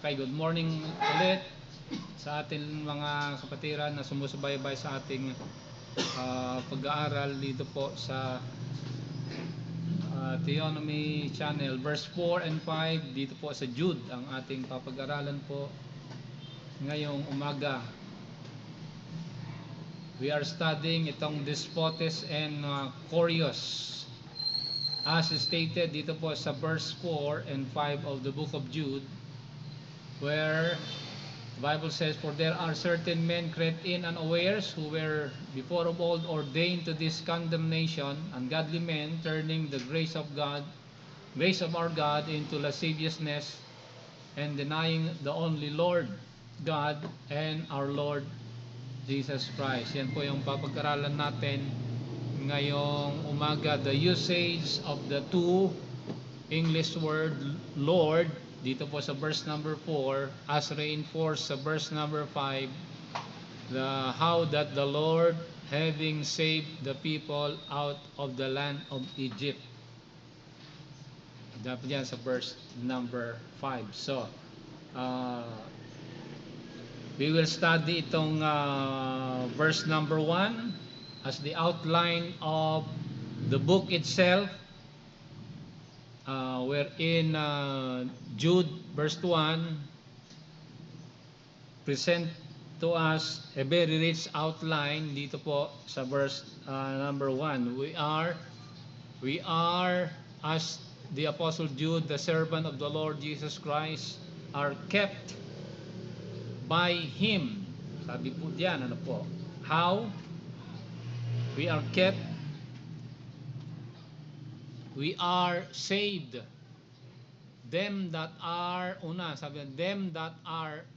Okay, good morning ulit sa ating mga kapatiran na sumusubaybay sa ating pag-aaral dito po sa Theonomy Channel, verse 4 and 5 dito po sa Jude ang ating papag-aralan po ngayong umaga. We are studying itong Despotes and Curious as stated dito po sa verse 4 and 5 of the book of Jude, where the Bible says, "For there are certain men crept in unawares, who were before of old ordained to this condemnation, ungodly men, turning the grace of our God into lasciviousness, and denying the only Lord God and our Lord Jesus Christ." Yan po yung papag-aralan natin ngayong umaga, the usage of the two English word Lord dito po sa verse number 4 as reinforced sa verse number 5, how that the Lord, having saved the people out of the land of Egypt. Dapat yan sa verse number 5. So we will study itong verse number 1 as the outline of the book itself, wherein Jude verse 1 present to us a very rich outline dito po sa verse number 1. We are as the Apostle Jude, the servant of the Lord Jesus Christ, are kept by Him. Sabi po diyan, ano po? How we are kept? We are saved. Them that are, sabi them that are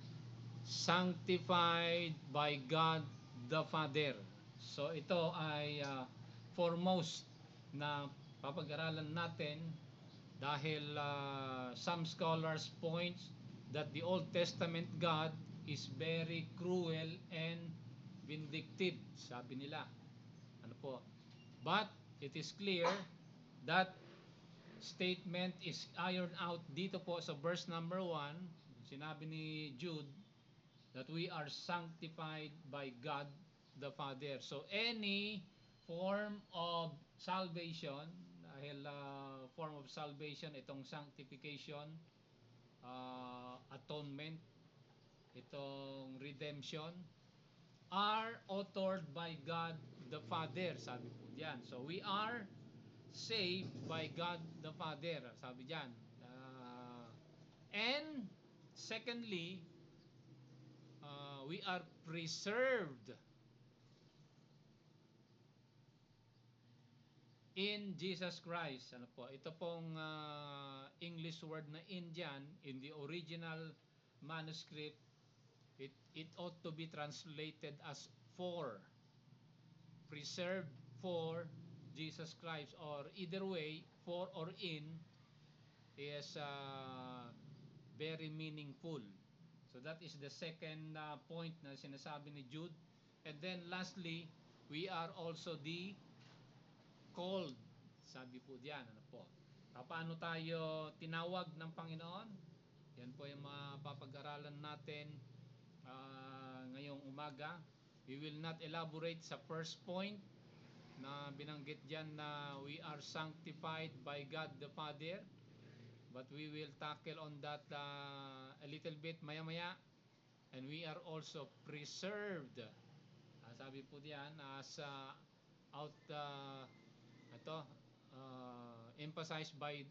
sanctified by God the Father. So ito ay foremost na papag-aralan natin dahil some scholars point that the Old Testament God is very cruel and vindictive, sabi nila. Ano po? But it is clear that statement is ironed out dito po sa verse number 1. Sinabi ni Jude that we are sanctified by God the Father. So any form of salvation, dahil form of salvation itong sanctification, atonement, itong redemption, are authored by God the Father, sabi po diyan. So we are saved by God the Father, sabi diyan. And secondly, we are preserved in Jesus Christ. Ano po? Ito pong English word na Indian in the original manuscript, it ought to be translated as for. Preserved for Jesus Christ, or either way, for or in is very meaningful. So that is the second point na sinasabi ni Jude. And then lastly, we are also the called. Sabi po diyan, ano po? Paano tayo tinawag ng Panginoon? Yan po yung mapapag-aralan natin ngayong umaga. We will not elaborate sa first point na binanggit diyan na we are sanctified by God the Father, but we will tackle on that a little bit maya-maya. And we are also preserved, sabi po diyan, as emphasized by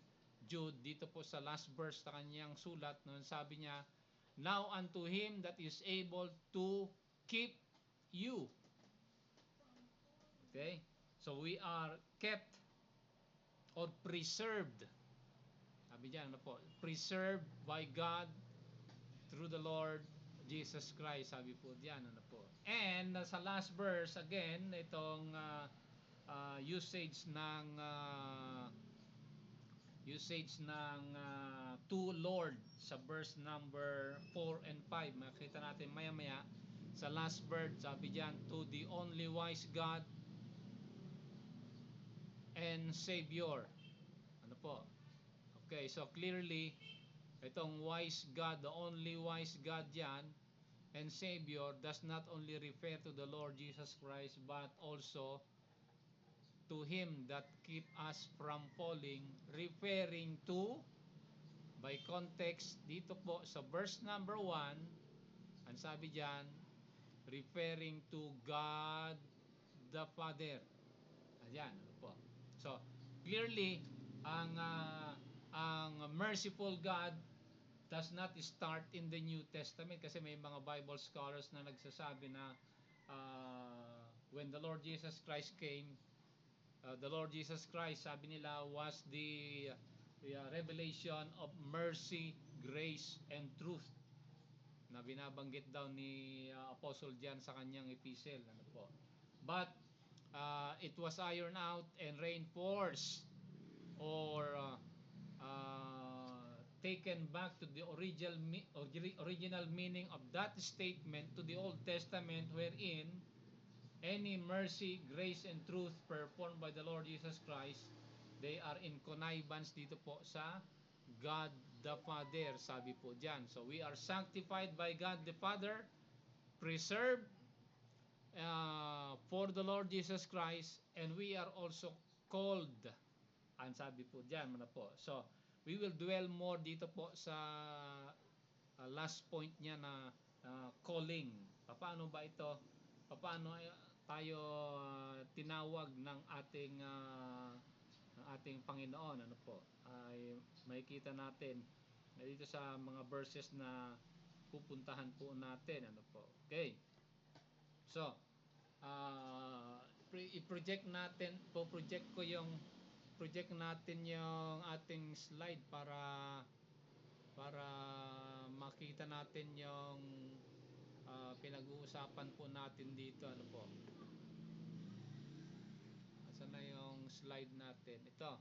Jude dito po sa last verse sa kanyang sulat, noon sabi niya, "Now unto Him that is able to keep you." Okay? So we are kept or preserved. Sabi diyan, ano po? Preserved by God through the Lord Jesus Christ, sabi po diyan, ano po? And sa last verse again, itong usage ng to Lord sa verse number 4 and 5. Makita natin maya-maya sa last verse, sabi diyan, to the only wise God and Savior. Ano po? Okay, so clearly Itong wise God, the only wise God yan, and Savior does not only refer to the Lord Jesus Christ, but also to Him that keep us from falling, referring to, by context, dito po sa verse number 1, ang sabi dyan, referring to God the Father. Ayan, ano po. So, clearly, ang merciful God does not start in the New Testament kasi may mga Bible scholars na nagsasabi na when the Lord Jesus Christ came, the Lord Jesus Christ, sabi nila, was the revelation of mercy, grace, and truth na binabanggit daw ni Apostle John sa kanyang epistle. Ano po? But it was ironed out and reinforced or taken back to the original meaning of that statement to the Old Testament, wherein any mercy, grace, and truth performed by the Lord Jesus Christ, they are in connivance dito po sa God the Father, sabi po dyan. So we are sanctified by God the Father, preserved for the Lord Jesus Christ, and we are also called. Ang sabi po dyan, ano po. So, we will dwell more dito po sa last point niya na calling. Paano ba ito? Paano tayo tinawag ng ating Panginoon? Ano po? Ay makikita natin dito sa mga verses na pupuntahan po natin. Ano po? Okay. So, i-project natin, project natin yung ating slide para makita natin yung pinag-uusapan po natin dito. Ano po? Asan na yung slide natin? Ito.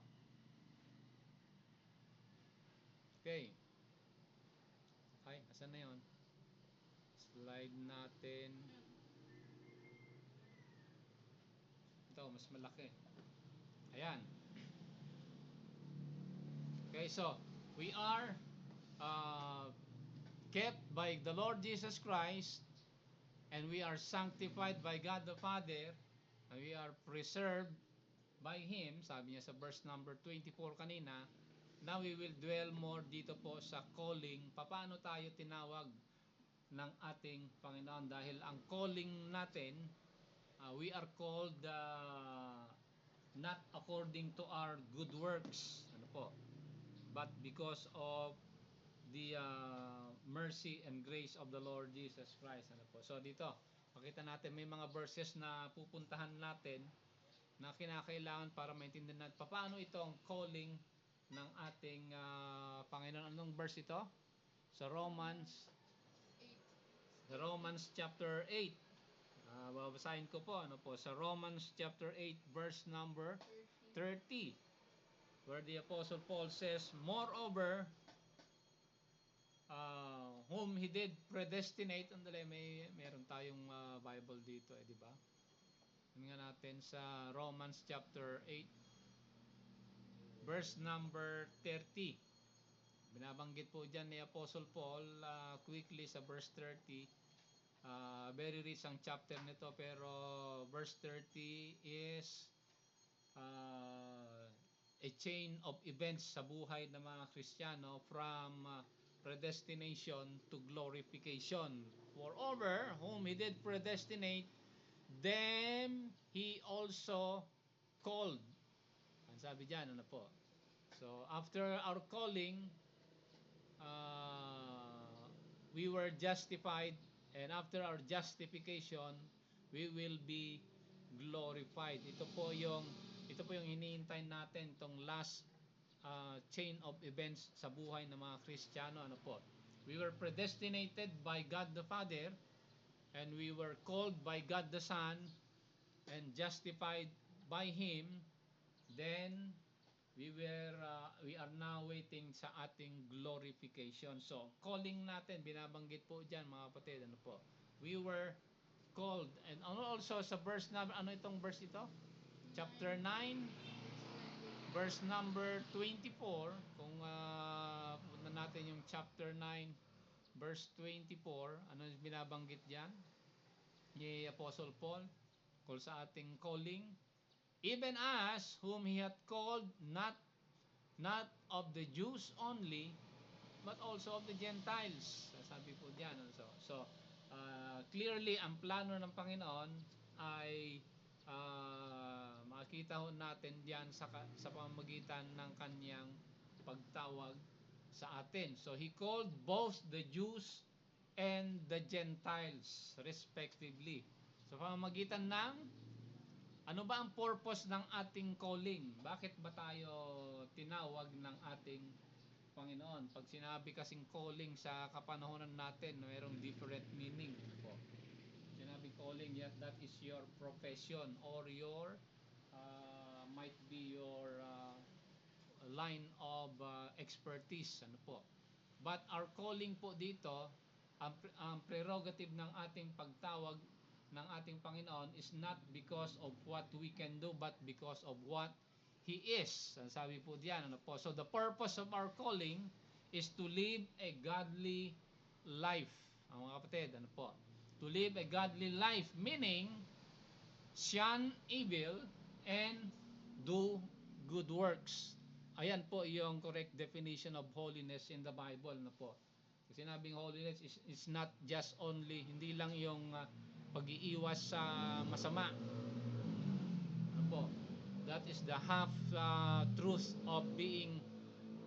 Okay. Ay, asan na yun? Slide natin. Ito, mas malaki. Ayan. Okay, so we are kept by the Lord Jesus Christ, and we are sanctified by God the Father, and we are preserved by Him, sabi niya sa verse number 24 kanina. Now we will dwell more dito po sa calling, paano tayo tinawag ng ating Panginoon, dahil ang calling natin, we are called not according to our good works, ano po, but because of the mercy and grace of the Lord Jesus Christ. Ano po? So dito, makita natin may mga verses na pupuntahan natin na kinakailangan para maintindihan natin paano ito ang calling ng ating Panginoon. Anong verse ito? Sa Romans chapter 8. Babasahin ko po, ano po, sa Romans chapter 8 verse number 30, where the Apostle Paul says, moreover, whom He did predestinate. Andali, meron tayong Bible dito, di ba? Tingnan natin sa Romans chapter 8 verse number 30. Binabanggit po dyan ni Apostle Paul quickly sa verse 30. Very rich ang chapter nito, pero verse 30 is a chain of events sa buhay ng mga Kristiyano from predestination to glorification. Moreover, whom He did predestinate, them He also called. Ang sabi dyan, ano po? So, after our calling, we were justified, and after our justification, we will be glorified. Ito po yung hinihintay natin, itong last chain of events sa buhay ng mga Kristiyano. Ano po? We were predestinated by God the Father, and we were called by God the Son, and justified by Him. Then we are now waiting sa ating glorification. So, calling natin, binabanggit po diyan mga kapatid, ano po? We were called. And also sa verse number, ano itong verse ito? Chapter 9, verse number 24, kung punta natin natin yung chapter 9, verse 24. Ano yung binabanggit diyan ni Apostle Paul? Kung sa ating calling, even as whom he hath called, not of the Jews only, but also of the Gentiles. Sabi po diyan. Clearly, ang plano ng Panginoon ay makita ho natin diyan sa pamamagitan ng kanyang pagtawag sa atin. So, He called both the Jews and the Gentiles respectively. So, pamamagitan ng ano ba ang purpose ng ating calling? Bakit ba tayo tinawag ng ating Panginoon? Pag sinabi kasing calling sa kapanahonan natin, mayroong different meaning po. Sinabi calling, that is your profession or your might be your line of expertise, ano po. But our calling po dito, ang prerogative ng ating pagtawag ng ating Panginoon is not because of what we can do, but because of what He is. Sabi po diyan, ano po. So the purpose of our calling is to live a godly life. Ang mga kapatid, ano po. To live a godly life, meaning shun evil and do good works. Ayan po yung correct definition of holiness in the Bible, ano po. Kasi sinabing holiness is not just only, hindi lang yung pag-iiwas sa masama. Ano po? That is the half truth of being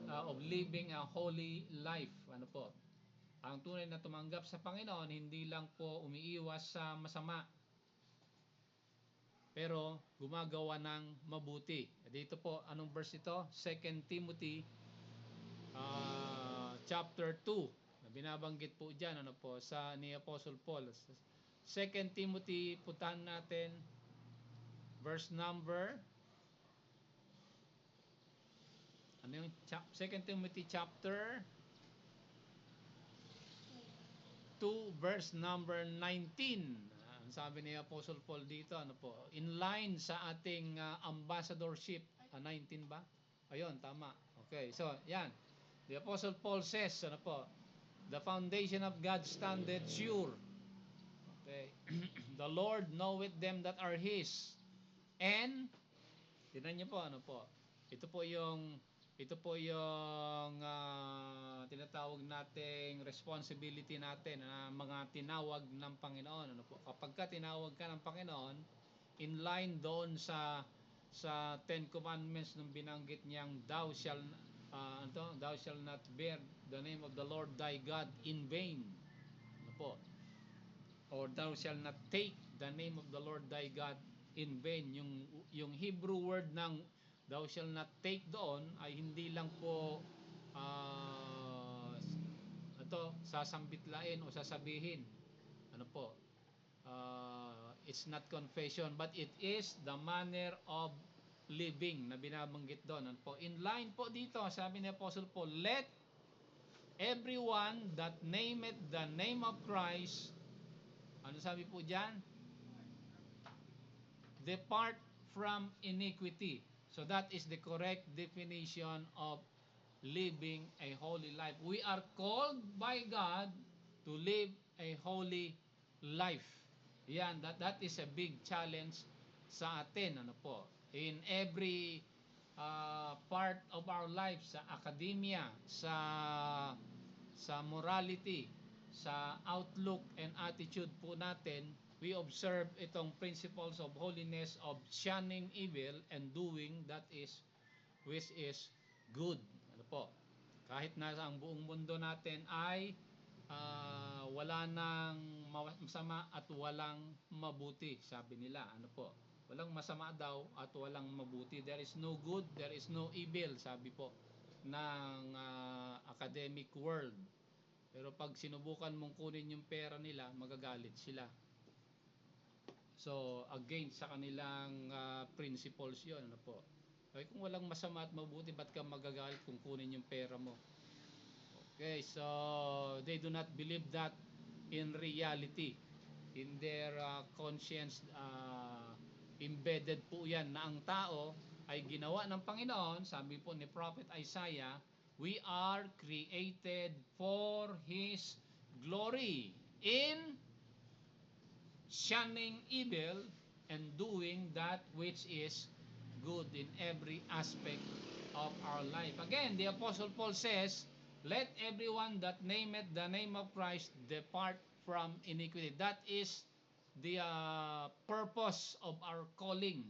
of living a holy life. Ano po? Ang tunay na tumanggap sa Panginoon, hindi lang po umiiwas sa masama, pero gumagawa ng mabuti. Dito po, anong verse ito? 2 Timothy chapter 2. Binabanggit po diyan, ano po, sa ni Apostle Paul. 2 Timothy, puntahan natin verse number, ano yung 2 Timothy chapter 2 verse number 19. Ang sabi ni Apostle Paul dito, ano po, in line sa ating ambassadorship. 19 ba? Ayun, tama. Okay, so yan. The Apostle Paul says, ano po, the foundation of God standeth sure. Okay. The Lord knoweth them that are His. And, tinan niyo po, ano po, ito po yung tinatawag nating responsibility natin na mga tinawag ng Panginoon. Ano po? Kapag ka tinawag ka ng Panginoon, in line doon sa Ten Commandments nung binanggit niyang thou shall not bear the name of the Lord thy God in vain. Ano po? Or thou shall not take the name of the Lord thy God in vain. Yung Hebrew word ng thou shall not take doon ay hindi lang po sasambitlain o sasabihin. Ano po? It's not confession, but it is the manner of living na binabanggit doon. Ano po? In line po dito, sabi ni Apostle Paul, let everyone that nameth the name of Christ, ano sabi po diyan? Depart from iniquity. So that is the correct definition of living a holy life. We are called by God to live a holy life. Yan, that is a big challenge sa atin, ano po. In every part of our life, sa academia, sa morality, sa outlook and attitude po natin, we observe itong principles of holiness, of shunning evil and doing that is which is good. Ano po? Kahit nasa ang buong mundo natin ay wala nang masama at walang mabuti, sabi nila. Ano po? Walang masama daw at walang mabuti. There is no good, there is no evil, sabi po ng academic world. Pero pag sinubukan mong kunin yung pera nila, magagalit sila. So, against sa kanilang principles yun. Ano po? Okay, kung walang masama at mabuti, ba't ka magagalit kung kunin yung pera mo? Okay, so they do not believe that in reality. In their conscience, embedded po yan na ang tao ay ginawa ng Panginoon, sabi po ni Prophet Isaiah, We are created for His glory in shunning evil and doing that which is good in every aspect of our life. Again, the Apostle Paul says, let everyone that nameth the name of Christ depart from iniquity. That is the purpose of our calling.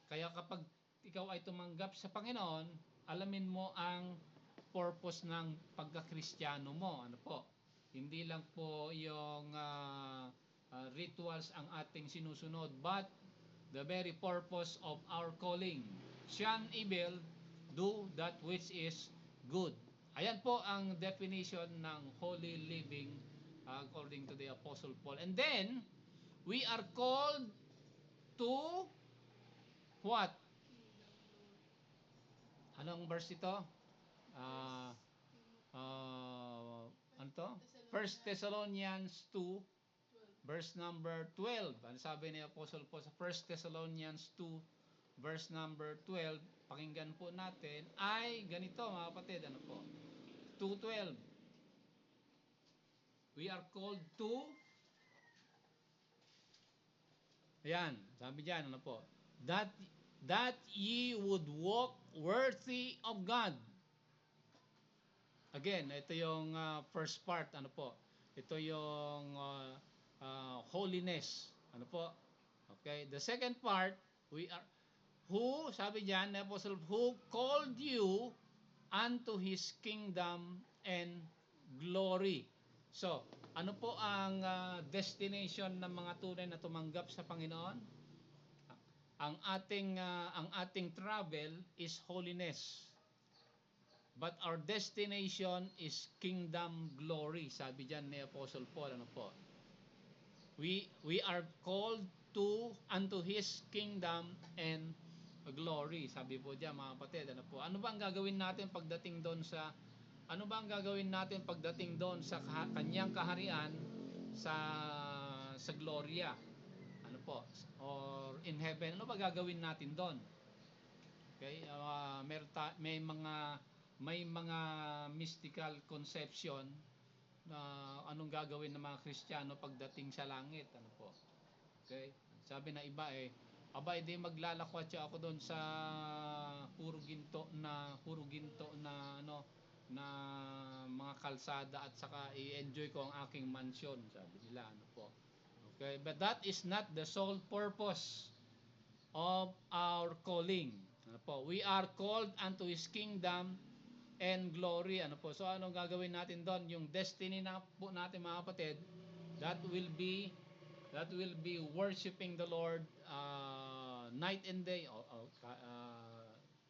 Kaya kapag ikaw ay tumanggap sa Panginoon, alamin mo ang purpose ng pagka-Kristiyano mo. Ano po? Hindi lang po yung rituals ang ating sinusunod, but the very purpose of our calling. Shun evil, do that which is good. Ayan po ang definition ng holy living according to the Apostle Paul. And then, we are called to what? Anong verse ito? Uh, ano to? 1 Thessalonians 2 verse number 12. Ano sabi ni Apostle Paul sa 1 Thessalonians 2 verse number 12? Pakinggan po natin ay ganito mga kapatid, ano po? 2:12. We are called to, ayan, sabi diyan, ano po? That ye would walk worthy of God. Again, ito yung first part, ano po? Ito yung holiness, ano po? Okay, the second part, we are who, sabi diyan, the Apostle, who called you unto His kingdom and glory. So, ano po ang destination ng mga tunay na tumanggap sa Panginoon? Ang ating travel is holiness. But our destination is kingdom glory. Sabi diyan ni Apostle Paul, ano po? We are called to unto His kingdom and glory. Sabi po diyan mga kapatid, ano po? Ano ba ang gagawin natin pagdating doon sa kanyang kaharian sa gloria? Ano po? Or in heaven, ano ba gagawin natin doon? Okay? May mga mystical conception na anong gagawin ng mga Kristiyano pagdating sa langit, ano po. Okay? Sabi na iba di maglalakwatsa ako doon sa puro ginto na na mga kalsada at saka i-enjoy ko ang aking mansion, sabi nila, ano po. Okay, but that is not the sole purpose of our calling. Ano po? We are called unto His kingdom and glory. Ano po? So anong gagawin natin doon? Yung destiny na po natin mga kapatid, that will be worshiping the Lord night and day.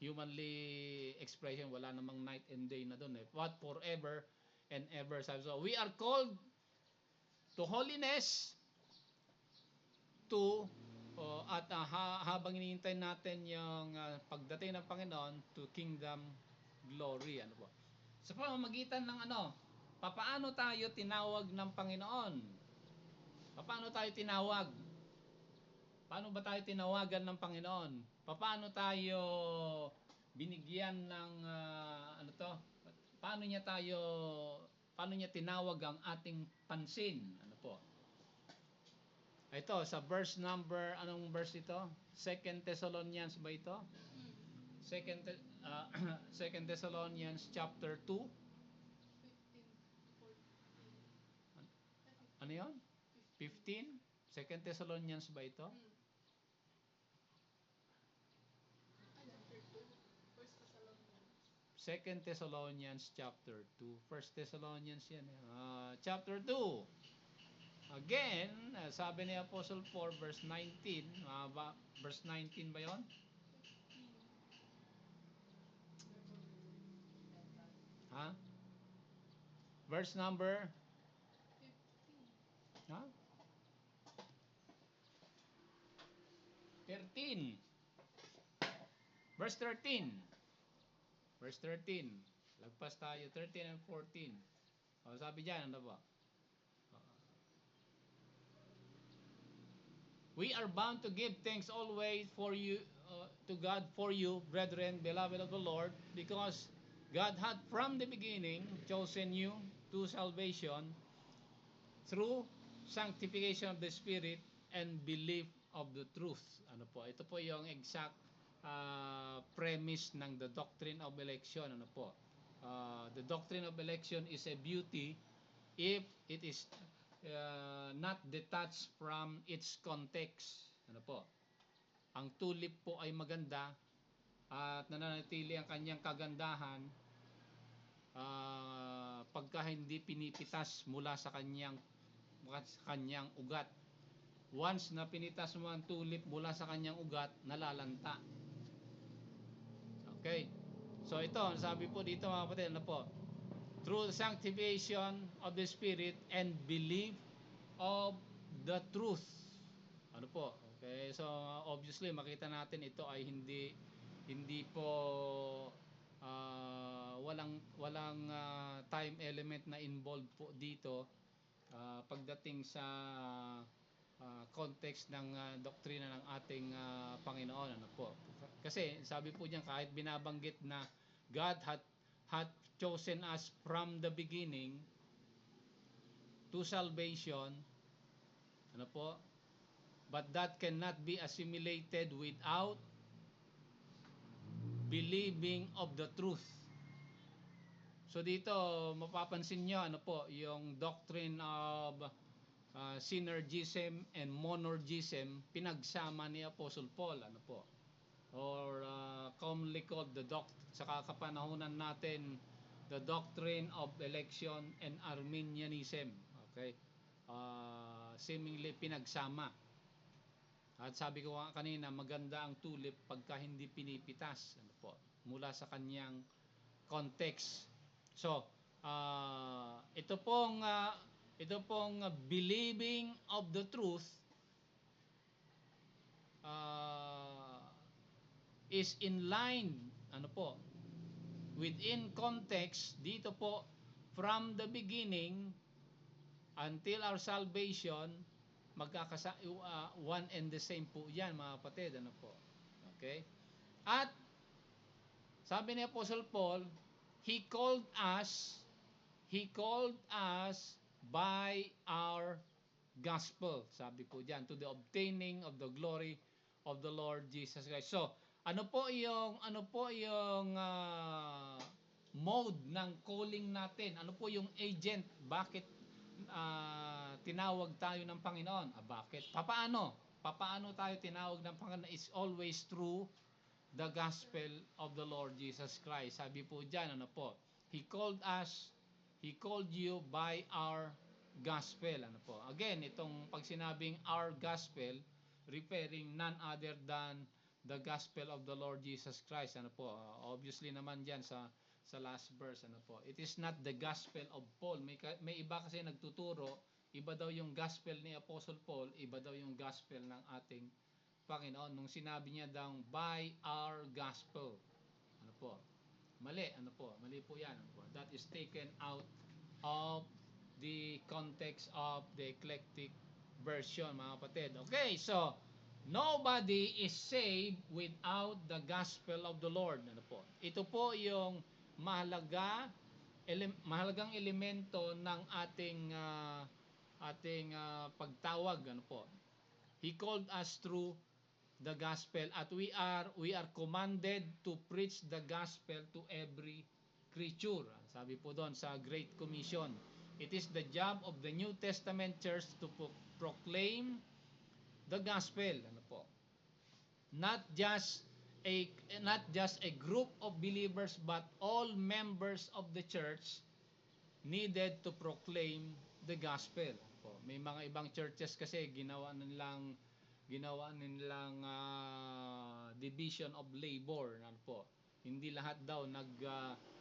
Humanly expression, wala namang night and day na doon but forever and ever. So we are called to holiness, to habang hinihintay natin yung pagdating ng Panginoon, to kingdom glory. Ano po? Sa pamamagitan ng papaano tayo tinawag ng Panginoon? Paano tayo tinawag? Paano ba tayo tinawagan ng Panginoon? Paano tayo binigyan ng Paano niya tinawag ang ating pansin? Ano po? Ito sa verse number, anong verse ito? 2 Thessalonians ba ito? 2 Thessalonians chapter 2. Ano 'yon? 15? 2 Thessalonians ba ito? 2 Thessalonians chapter 2. 1 Thessalonians yan. Chapter 2. Again, sabi ni Apostle Paul, verse 19. Verse 19 ba yon? Verse number? 13. Verse 13. Verse 13. Lagpas tayo. 13 and 14. Sabi dyan, ano ba? We are bound to give thanks always for you, to God for you, brethren, beloved of the Lord, because God had from the beginning chosen you to salvation through sanctification of the Spirit and belief of the truth. Ano po? Ito po yung exact premise ng the doctrine of election. Ano po? The doctrine of election is a beauty if it is not detached from its context. Ano po? Ang tulip po ay maganda at nananatili ang kanyang kagandahan pagka hindi pinipitas mula sa kanyang ugat. Once na pinitas mo ang tulip mula sa kanyang ugat, nalalanta. Okay? So ito, sabi po dito mga kapatid, ano po? Through the sanctification of the Spirit and belief of the truth. Ano po? Okay, so obviously makita natin ito ay hindi po walang time element na involved po dito pagdating sa context ng doktrina ng ating Panginoon. Ano po? Kasi sabi po diyan, kahit binabanggit na God had chosen us from the beginning to salvation, ano po? But that cannot be assimilated without believing of the truth. So dito mapapansin nyo ano po, yung doctrine of synergism and monergism pinagsama ni Apostle Paul, ano po, or commonly called sa kakapanahunan natin, the doctrine of election and Arminianism. Okay, seemingly pinagsama. At sabi ko kanina, maganda ang tulip pagka hindi pinipitas, ano po, mula sa kanyang context. So, ito pong believing of the truth is in line, ano po, within context dito po, from the beginning until our salvation, one and the same po yan mga kapatid, ano po. Okay? At sabi ni Apostle Paul, he called us by our gospel, sabi po diyan, to the obtaining of the glory of the Lord Jesus Christ. So ano po yung mode ng calling natin? Ano po yung agent? Bakit tinawag tayo ng Panginoon? Bakit? Papaano tayo tinawag ng Panginoon? It's always through the gospel of the Lord Jesus Christ. Sabi po diyan, ano po? He called you by our gospel. Ano po? Again, itong pag sinabing our gospel, referring none other than the gospel of the Lord Jesus Christ. Ano po? Obviously naman diyan sa last verse, ano po? It is not the gospel of Paul. May iba kasi nagtuturo, iba daw yung gospel ni Apostle Paul, iba daw yung gospel ng ating Panginoon nung sinabi niya daw by our gospel. Ano po? Mali, ano po? Mali po 'yan, ano po? That is taken out of the context of the eclectic version, mga kapatid. Okay, so nobody is saved without the gospel of the Lord. Ano po? Ito po yung mahalagang elemento ng ating pagtawag, ano po? He called us through the gospel at we are commanded to preach the gospel to every creature. Sabi po doon sa Great Commission, it is the job of the New Testament church to proclaim the gospel, ano po, not just a group of believers but all members of the church needed to proclaim the gospel. May mga ibang churches kasi ginawa nilang division of labor, ano po. Hindi lahat daw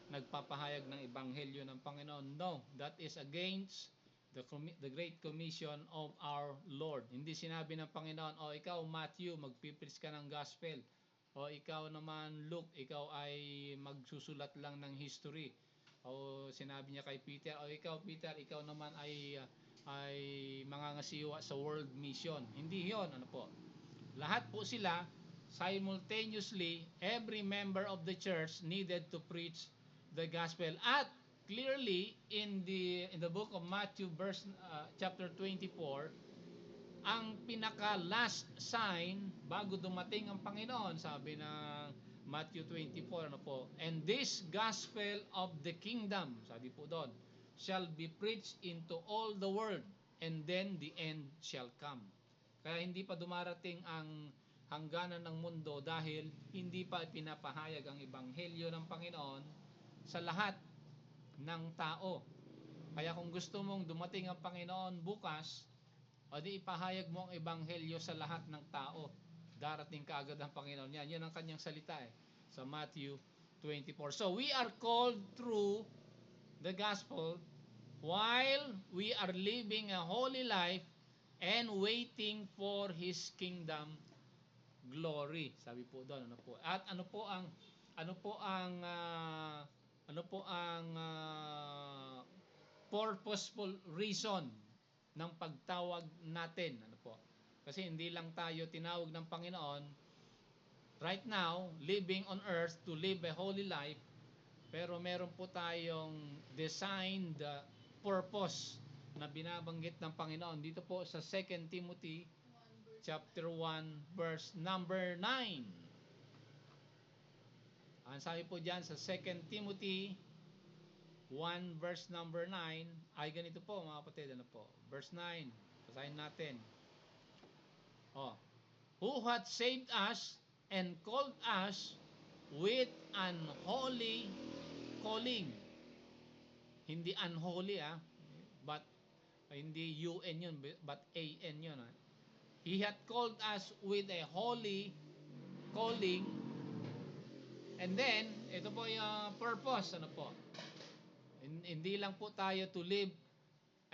nagpapahayag ng ebanghelyo ng Panginoon. No, that is against the great commission of our Lord. Hindi sinabi ng Panginoon, ikaw Matthew, magpipreach ka ng gospel. O ikaw naman Luke, ikaw ay magsusulat lang ng history. O sinabi niya kay Peter, ikaw Peter, ikaw naman ay mangangasiwa sa world mission. Hindi 'yon, ano po. Lahat po sila simultaneously, every member of the church needed to preach the gospel. At clearly in the book of Matthew chapter 24, ang pinaka last sign bago dumating ang Panginoon, sabi ng Matthew 24, ano po, and this gospel of the kingdom, sabi po doon, shall be preached into all the world, and then the end shall come. Kaya hindi pa dumarating ang hangganan ng mundo dahil hindi pa pinapahayag ang ebanghelyo ng Panginoon sa lahat ng tao. Kaya kung gusto mong dumating ang Panginoon bukas, o di ipahayag mo ang ebanghelyo sa lahat ng tao. Darating kaagad ang Panginoon. Yan ang kanyang salita sa Matthew 24. So we are called through the gospel while we are living a holy life and waiting for His kingdom glory. Sabi po doon, ano po? At ano po ang ano po ang ano po ang purposeful reason ng pagtawag natin, ano po? Kasi hindi lang tayo tinawag ng Panginoon right now, living on earth to live a holy life, pero meron po tayong designed purpose na binabanggit ng Panginoon dito po sa 2 Timothy chapter 1 verse number 9. Ang sabi po diyan sa 2 Timothy 1 verse number 9 ay ganito po mga kapatid, ano po? Verse 9, basahin natin. Who hath saved us and called us with an holy calling. Hindi unholy but hindi UN yun, but AN yun. He hath called us with a holy calling. And then, ito po yung purpose, ano po? Hindi lang po tayo to live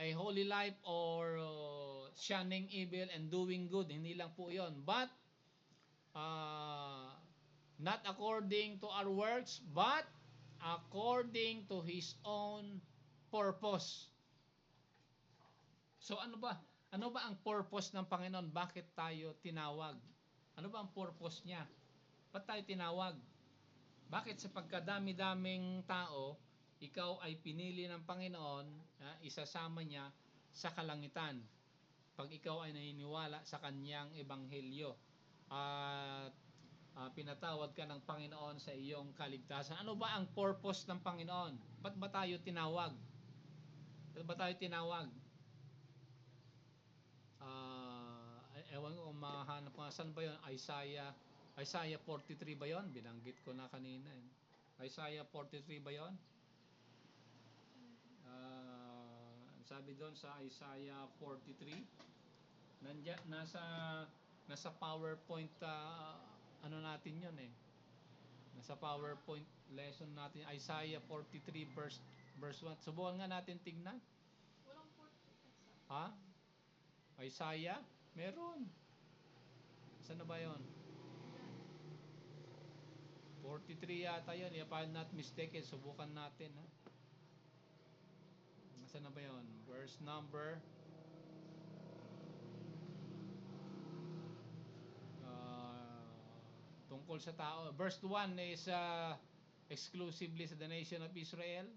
a holy life or shunning evil and doing good. Hindi lang po yon. But, not according to our works, but according to His own purpose. So ano ba? Ano ba ang purpose ng Panginoon? Bakit tayo tinawag? Ano ba ang purpose niya? Ba't tayo tinawag? Bakit sa pagkadami-daming tao, ikaw ay pinili ng Panginoon, isasama niya sa kalangitan pag ikaw ay naniniwala sa kanyang ebanghelyo at pinatawad ka ng Panginoon sa iyong kaligtasan? Ano ba ang purpose ng Panginoon? Ba't ba tayo tinawag? Ba't ba tayo tinawag? Ewan ko kung mahanap ko, saan ba yun? Isaiah 43 ba yon? Binanggit ko na kanina. Isaiah 43 ba yon? Sabi doon sa Isaiah 43, nasa PowerPoint ano natin yon Nasa PowerPoint lesson natin, Isaiah 43 verse 1. Subukan nga natin tignan. Isaiah? Meron. Saan na ba yon? 43 yata yun. If I'm not mistaken, subukan natin. Saan na ba yon? Verse number tungkol sa tao. Verse 1 is exclusively sa the nation of Israel.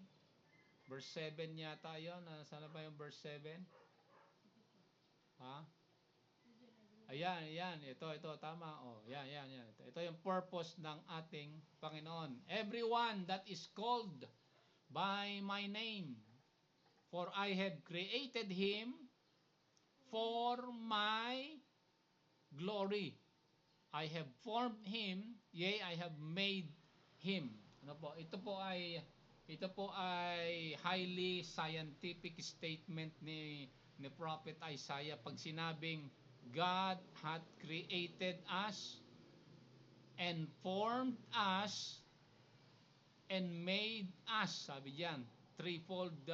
Verse 7 yata yun. Saan na ba yung verse 7? Ayan. Ito, tama. Yan. Ito yung purpose ng ating Panginoon. Everyone that is called by my name, for I have created him for my glory. I have formed him, yea, I have made him. Ano po? Ito po ay highly scientific statement ni Prophet Isaiah pag sinabing God hath created us and formed us and made us. Sabi diyan, threefold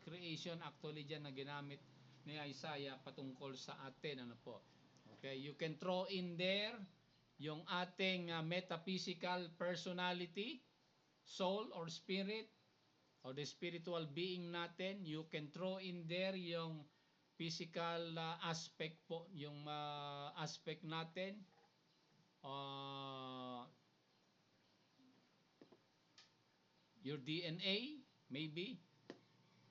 creation actually diyan na ginamit ni Isaiah patungkol sa atin. Ano po? Okay, you can throw in there yung ating metaphysical personality, soul or spirit, or the spiritual being natin. You can throw in there yung physical aspect po, yung aspect natin. your DNA, maybe.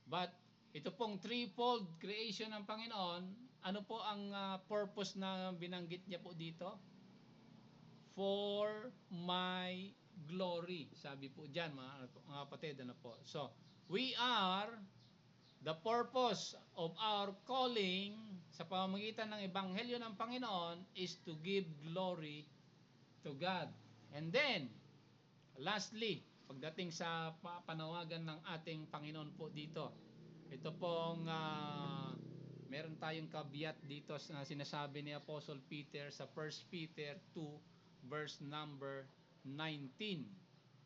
But ito pong threefold creation ng Panginoon, ano po ang purpose na binanggit niya po dito? For my glory. Sabi po diyan mga kapatid, ano po. So, we are the purpose of our calling sa pamamagitan ng ebanghelyo ng Panginoon is to give glory to God. And then, lastly, pagdating sa panawagan ng ating Panginoon po dito, ito pong meron tayong kabiat dito na sinasabi ni Apostle Peter sa 1 Peter 2 verse number 19.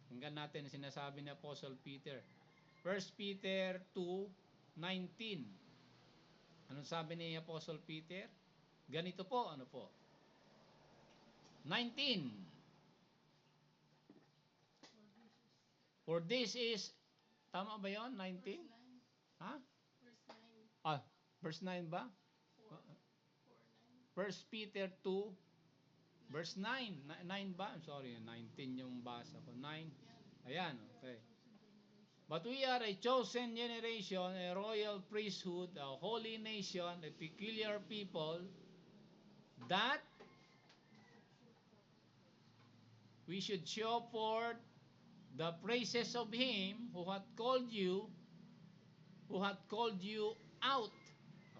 Hanggang natin sinasabi ni Apostle Peter. 1 Peter 2:19. Anong sabi ni Apostle Peter? Ganito po, ano po? 19. For this is, tama ba yon? 19? Ha? Verse 9 ba? 1 Peter 2 verse 9. 9 ba? I'm sorry, 19 yung basa ko. 9. Ayan, okay. But we are a chosen generation, a royal priesthood, a holy nation, a peculiar people, that we should show forth the praises of Him who hath called you out.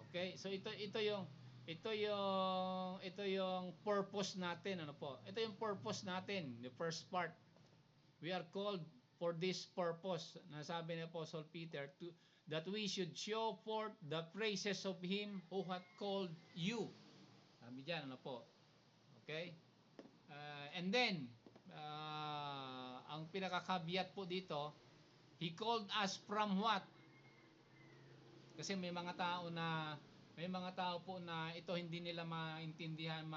Okay? So ito yung purpose natin, ano po? Ito yung purpose natin, the first part. We are called for this purpose. Nasabi ni Apostle Peter that we should show forth the praises of Him who hath called you. Sabi diyan, ano po? Okay? And then ang pinakakabiat po dito, He called us from what? Kasi may mga tao po na ito hindi nila maintindihan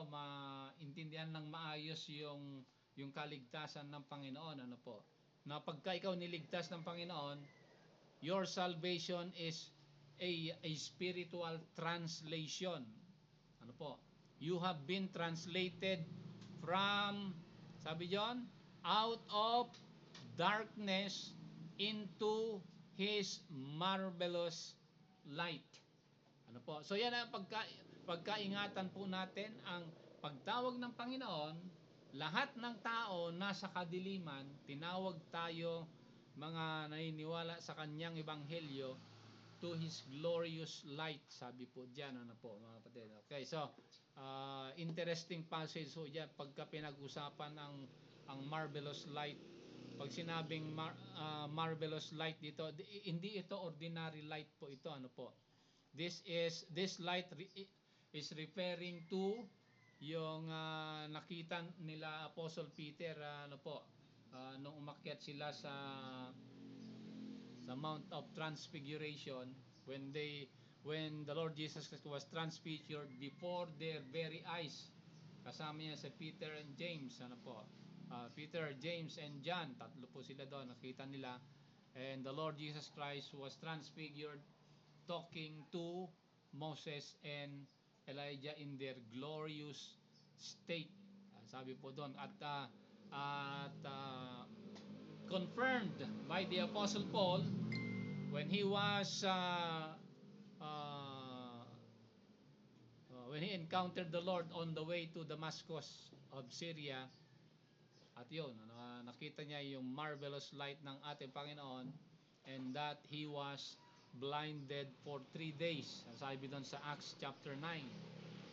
maintindihan ng maayos yung kaligtasan ng Panginoon, ano po. Na pagka ikaw niligtas ng Panginoon, your salvation is a spiritual translation. Ano po? You have been translated from, sabi diyon, out of darkness into His marvelous light. Ano po? So yan ang pagkaingatan po natin ang pagtawag ng Panginoon. Lahat ng tao nasa kadiliman, tinawag tayo mga naniniwala sa kanyang ebanghelyo to His glorious light. Sabi po diyan, ano po mga kapatid. Okay, so interesting passage so diyan pagka pinag-usapan ang marvelous light. Pag sinabing marvelous light dito, hindi ito ordinary light po ito, ano po. This light is referring to yung nakita nila Apostle Peter, ano po, nung umakyat sila sa Mount of Transfiguration, when the Lord Jesus Christ was transfigured before their very eyes. Kasama niya si Peter and James, ano po. Peter, James, and John, tatlo po sila doon, nakita nila. And the Lord Jesus Christ was transfigured, talking to Moses and Elijah in their glorious state. Sabi po doon, at confirmed by the Apostle Paul when he was when he encountered the Lord on the way to Damascus of Syria. At yun, nakita niya yung marvelous light ng ating Panginoon, and that he was blinded for 3 days. Sabi doon sa Acts chapter 9.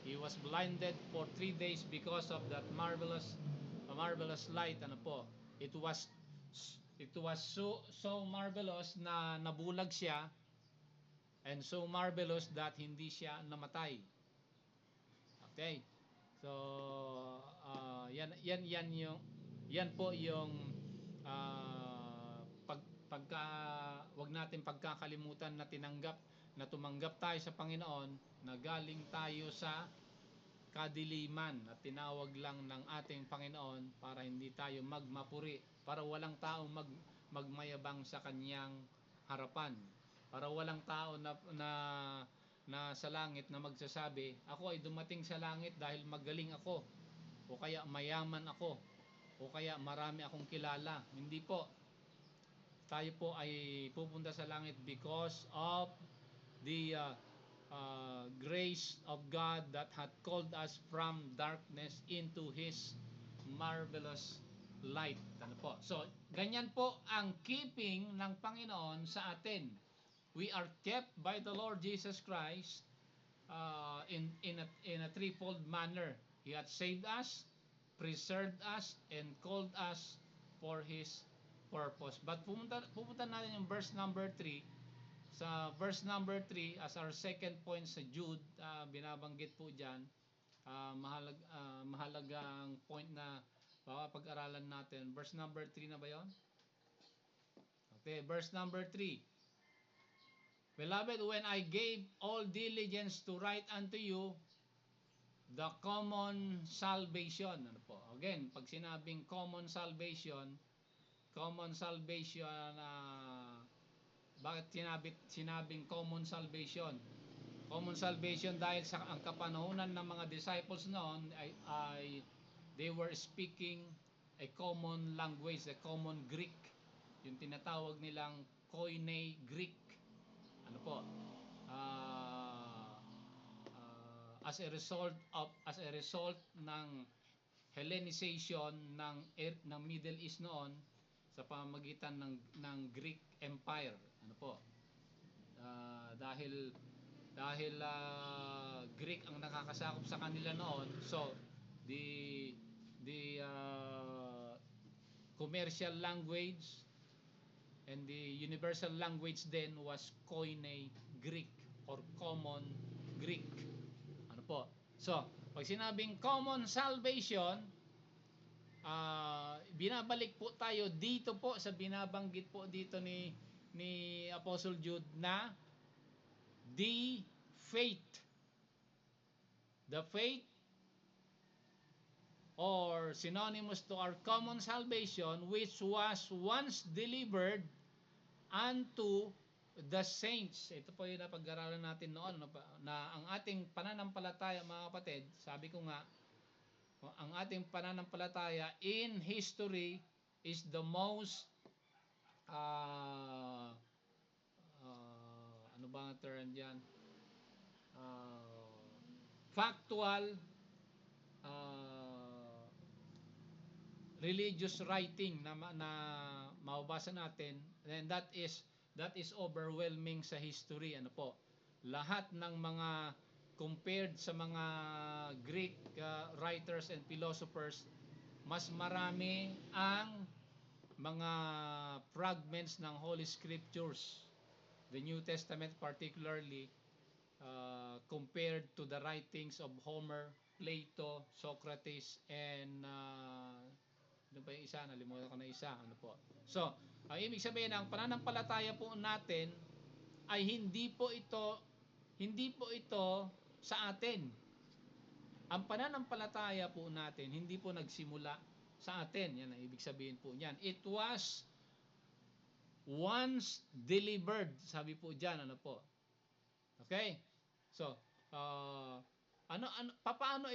He was blinded for 3 days because of that marvelous light. Ano po? It was so marvelous na nabulag siya, and so marvelous that hindi siya namatay. Okay? So yan po yung wag natin pagkakalimutan na tumanggap tayo sa Panginoon, na galing tayo sa kadiliman at tinawag lang ng ating Panginoon para hindi tayo magmapuri, para walang tao magmayabang sa kanyang harapan, para walang tao na sa langit na magsasabi, ako ay dumating sa langit dahil magaling ako, o kaya mayaman ako, o o kaya marami akong kilala. Hindi po. Tayo po ay pupunta sa langit because of the grace of God that had called us from darkness into His marvelous light. Ano po? So, ganyan po ang keeping ng Panginoon sa atin. We are kept by the Lord Jesus Christ in a threefold manner. He had saved us, preserved us, and called us for His purpose. But pupunta natin yung verse number 3. Sa verse number 3, as our second point sa Jude, binabanggit po dyan, mahalagang point na pag-aralan natin. Verse number 3 na ba yon? Okay, verse number 3. Beloved, when I gave all diligence to write unto you the common salvation. Ano po? Again, pag sinabing common salvation, bakit sinabing common salvation? Common salvation dahil sa ang kapanahunan ng mga disciples noon ay they were speaking a common language, a common Greek. Yung tinatawag nilang Koine Greek. Ano po? As a result ng Hellenization ng Middle East noon sa pamamagitan ng Greek Empire. Ano po? Dahil Greek ang nakakasakop sa kanila noon, so the commercial language and the universal language then was Koine Greek or common Greek. Ano po? So, pag sinabing common salvation, binabalik po tayo dito po sa binabanggit po dito ni Apostle Jude na the faith or synonymous to our common salvation which was once delivered unto the saints. Ito po yung napag-aralan natin noon na ang ating pananampalataya, mga kapatid, sabi ko nga, ang ating pananampalataya in history is the most ano ba ang term dyan? Factual religious writing na mababasa natin, and that is overwhelming sa history. Ano po? Lahat ng mga compared sa mga Greek writers and philosophers, mas marami ang mga fragments ng Holy Scriptures, the New Testament particularly, compared to the writings of Homer, Plato, Socrates, and ano pa yung isa? Nalimutan ko na isa. Ano po? So, ang ibig sabihin, ang pananampalataya po natin ay hindi po ito sa atin. Ang pananampalataya po natin, hindi po nagsimula sa atin. Yan ang ibig sabihin po niyan. It was once delivered. Sabi po diyan, ano po? Okay? So, paano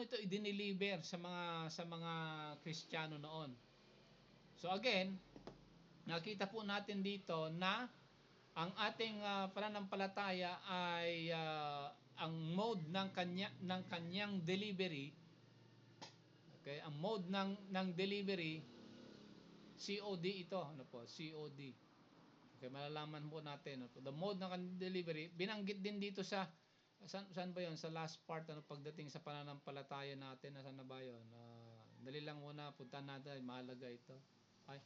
ito i-deliver sa mga Kristiyano noon? So again, nakita po natin dito na ang ating pananampalataya ay ang mode ng kanyang delivery. Okay, ang mode ng delivery, COD ito, ano po? COD. Okay, malalaman po natin. The mode ng delivery, binanggit din dito sa saan ba 'yon? Sa last part, ano, pagdating sa pananampalataya natin, nasaan na ba 'yon? Dali lang muna, puntahan natin, mahalaga ito. Ay.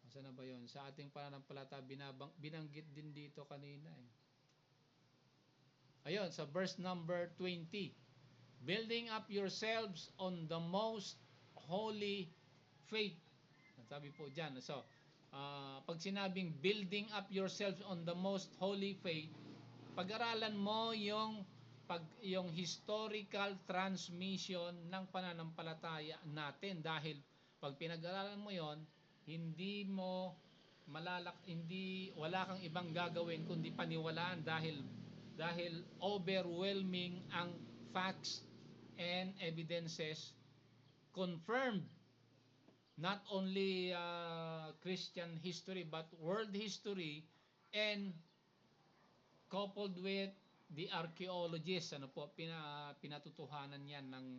Nasaan na ba 'yon? Sa ating pananampalataya, binanggit din dito kanina eh. Ayun, sa verse number 20. Building up yourselves on the most holy faith. Sabi po diyan. So, pag sinabing building up yourselves on the most holy faith, pag-aralan mo yung historical transmission ng pananampalataya natin, dahil pag pinag-aralan mo yon, wala kang ibang gagawin kundi paniwalaan, dahil overwhelming ang facts and evidences confirmed not only Christian history but world history, and coupled with the archaeologists, ano po, pinatutuhanan yan ng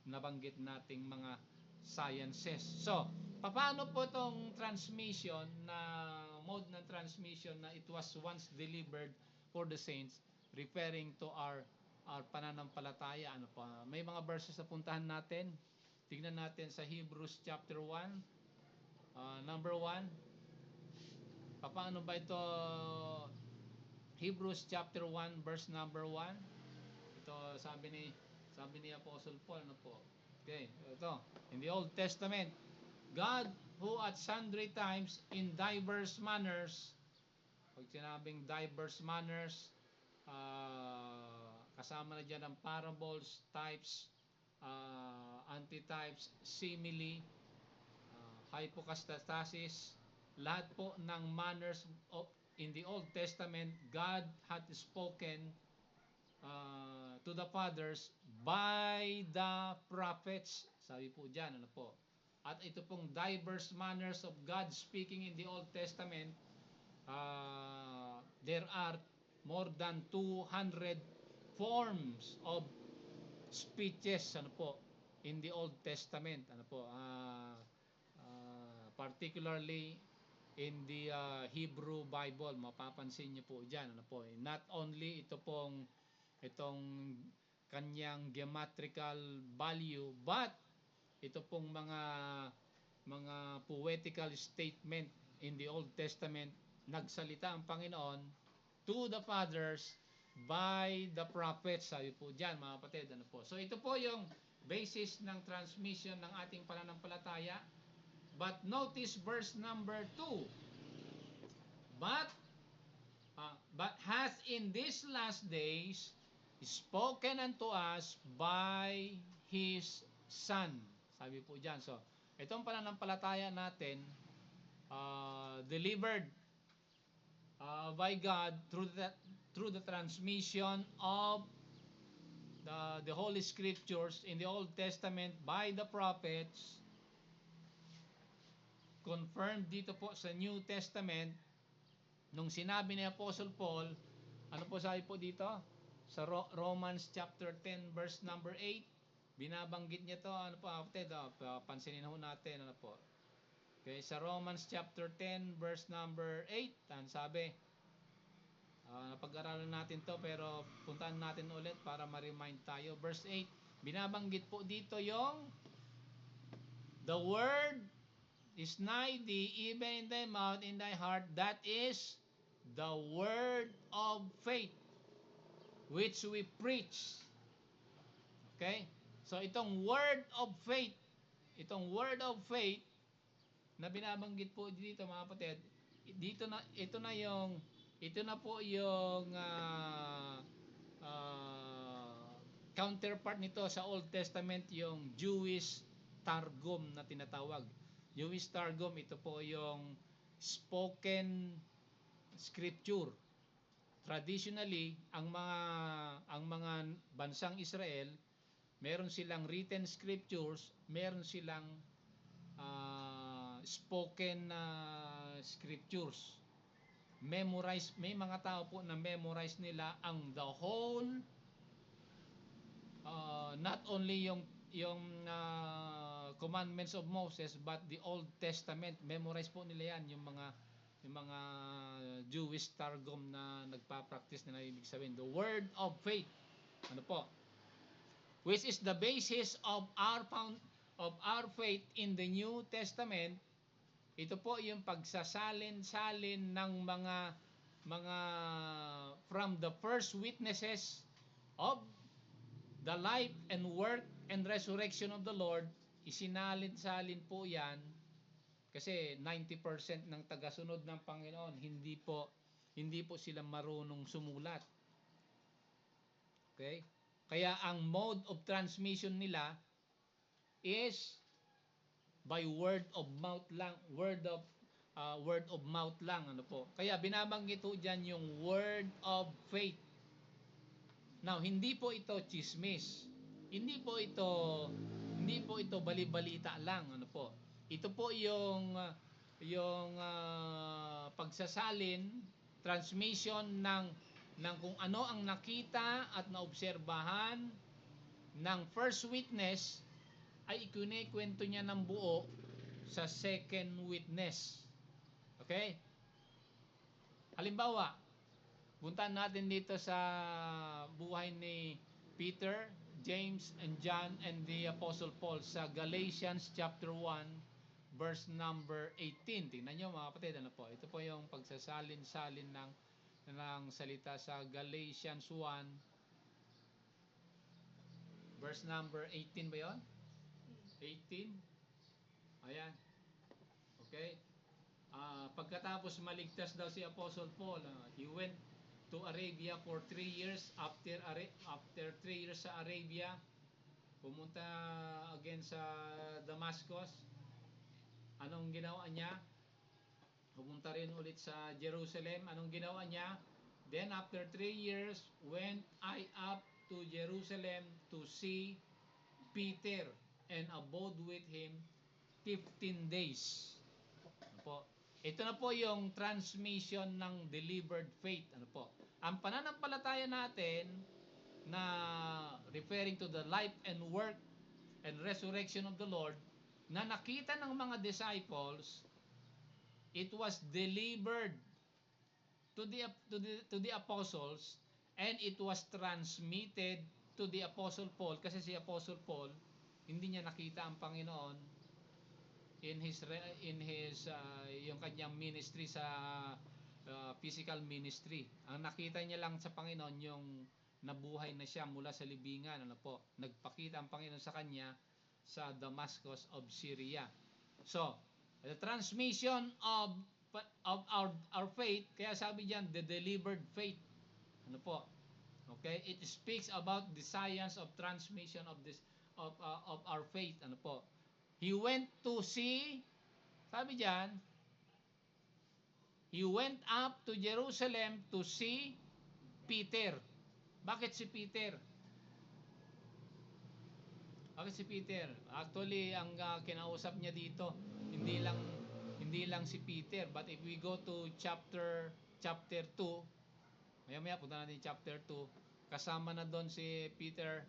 nabanggit nating mga sciences. So, paano po itong transmission na mode ng transmission na it was once delivered for the saints, referring to our pananampalataya, ano po, may mga verses na puntahan natin. Tingnan natin sa Hebrews chapter 1, number 1. Paano ba ito? Hebrews chapter 1 verse number 1. Ito sabi ni Apostle Paul, ano po? Okay, ito. In the Old Testament, God who at sundry times in diverse manners, pag sinabing diverse manners, kasama na dyan ang parables, types, antitypes, simile, hypostasis, lahat po ng manners of in the Old Testament, God had spoken to the fathers by the prophets. Sabi po dyan, ano po? At ito pong diverse manners of God speaking in the Old Testament, there are more than 200 forms of speeches, ano po, in the Old Testament, ano po, particularly in the Hebrew Bible, mapapansin niyo po diyan, ano po, not only itong kanyang geometrical value, but ito pong mga poetical statement in the Old Testament, nagsalita ang Panginoon to the fathers by the prophets, sabi po diyan, mga kapatid, ano po. So ito po yung basis ng transmission ng ating pananampalataya. But notice verse number 2. But hath in these last days spoken unto us by His Son. Sabi po dyan. So, itong pananampalataya natin, delivered by God through the transmission of the Holy Scriptures in the Old Testament by the prophets, confirmed dito po sa New Testament nung sinabi ni Apostle Paul. Ano po sabi po dito sa Romans chapter 10 verse number 8, binabanggit niya to, ano po kapatid, pansinin ho natin, ano po. Okay, sa Romans chapter 10 verse number 8, ang sabi, napag-aralan natin to pero puntahan natin ulit para ma-remind tayo. Verse 8, binabanggit po dito yung the word is nigh thee, even in thy mouth, in thy heart, that is the word of faith which we preach. Okay? So itong word of faith na binabanggit po dito, mga kapatid, ito na po yung counterpart nito sa Old Testament, yung Jewish Targum na tinatawag. Jewish Targum, ito po yung spoken scripture. Traditionally, ang mga bansang Israel, meron silang written scriptures, meron silang spoken scriptures. Memorize, may mga tao po na memorize nila ang the whole, not only yung commandments of Moses, but the Old Testament. Memorize po nila yan, yung mga Jewish Targum na nagpa-practice na ibig sabihin, the word of faith, ano po, which is the basis of our faith in the New Testament. Ito po yung pagsasalin-salin ng mga from the first witnesses of the life and work and resurrection of the Lord. Isinalin-salin po yan kasi 90% ng tagasunod ng Panginoon hindi po sila marunong sumulat. Okay? Kaya ang mode of transmission nila is by word of mouth lang, word of mouth lang, ano po. Kaya binabanggit po diyan yung word of faith. Now, hindi po ito chismis. Hindi po ito hindi po ito bali-balita lang, ano po. Ito po yung pagsasalin, transmission ng kung ano ang nakita at naobserbahan ng first witness ay ikinikwento niya ng buo sa second witness. Okay? Halimbawa, puntahan natin dito sa buhay ni Peter, James, and John, and the Apostle Paul sa Galatians chapter 1, verse number 18. Tingnan nyo mga kapatid, ano po? Ito po yung pagsasalin-salin ng salita sa Galatians 1, verse number 18 ba yun? 18? Ayan. Okay. Pagkatapos maligtas daw si Apostle Paul, he went to Arabia for 3 years. After 3 years sa Arabia, pumunta again sa Damascus. Anong ginawa niya? Pumunta rin ulit sa Jerusalem. Anong ginawa niya? Then after 3 years, went I up to Jerusalem to see Peter and abode with him 15 days. Ano po? Ito na po yung transmission ng delivered faith. Ano po? Ang pananampalataya natin na referring to the life and work and resurrection of the Lord na nakita ng mga disciples, it was delivered to the apostles, and it was transmitted to the Apostle Paul, kasi si Apostle Paul hindi niya nakita ang Panginoon in his yung kanyang ministry sa physical ministry. Ang nakita niya lang sa Panginoon yung nabuhay na siya mula sa libingan, ano po. Nagpakita ang Panginoon sa kanya sa Damascus of Syria. So, the transmission of our faith, kaya sabi diyan the delivered faith. Ano po? Okay? It speaks about the science of transmission of this of our faith, ano po. He went to see, sabi diyan, he went up to Jerusalem to see Peter. Bakit si Peter? Bakit si Peter? Actually, ang kinausap niya dito, hindi lang si Peter, but if we go to chapter 2, maya-maya punta natin chapter 2, kasama na doon si Peter,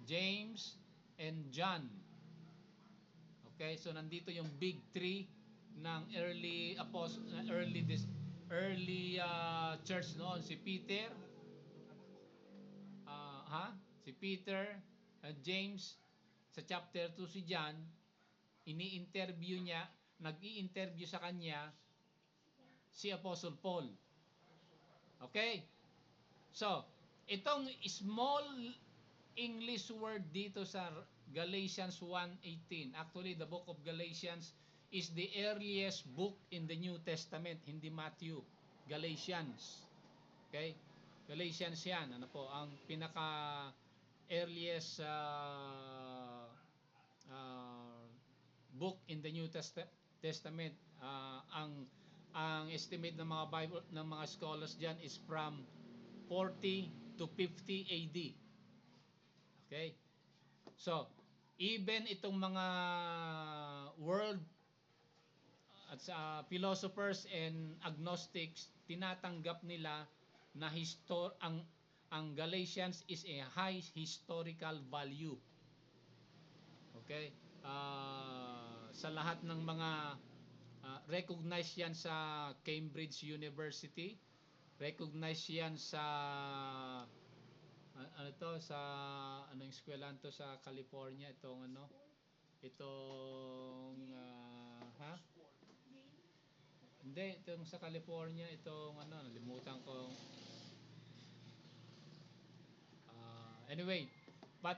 James, and John. Okay, so nandito yung big three ng early church noon, si Peter, si Peter, James, sa chapter 2 si John, nag-i-interview sa kanya si Apostle Paul. Okay? So, itong small English word dito sa Galatians 1:18. Actually, the book of Galatians is the earliest book in the New Testament, hindi Matthew. Galatians. Okay? Galatians yan. Ano po? Ang pinaka earliest book in the New Testament. Ang estimate ng mga Bible ng mga scholars diyan is from 40 to 50 AD. Okay? So, even itong mga world at philosophers and agnostics, tinatanggap nila na ang Galatians is a high historical value. Okay? Sa lahat ng mga recognized yan sa Cambridge University, recognized yan sa anong eskwelahan to sa California, itong hindi, itong sa California, itong nalimutan ko. Anyway, but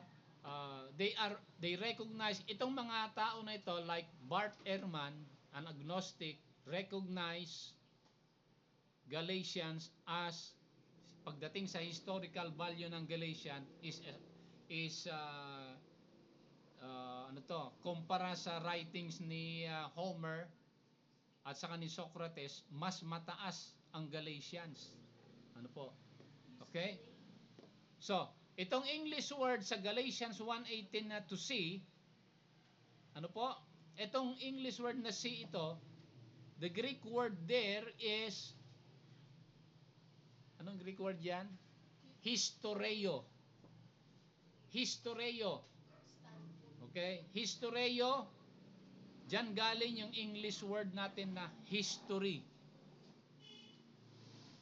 they recognize itong mga tao na ito, like Bart Ehrman, an agnostic, recognize Galatians as, pagdating sa historical value ng Galatian, is kumpara sa writings ni Homer at saka ni Socrates, mas mataas ang Galatians. Ano po? Okay? So, Itong English word sa Galatians 1:18 na to see, ano po? Itong English word na see ito, the Greek word there is, anong Greek word yan? Historeo. Historeo. Okay? Historeo, diyan galing yung English word natin na history.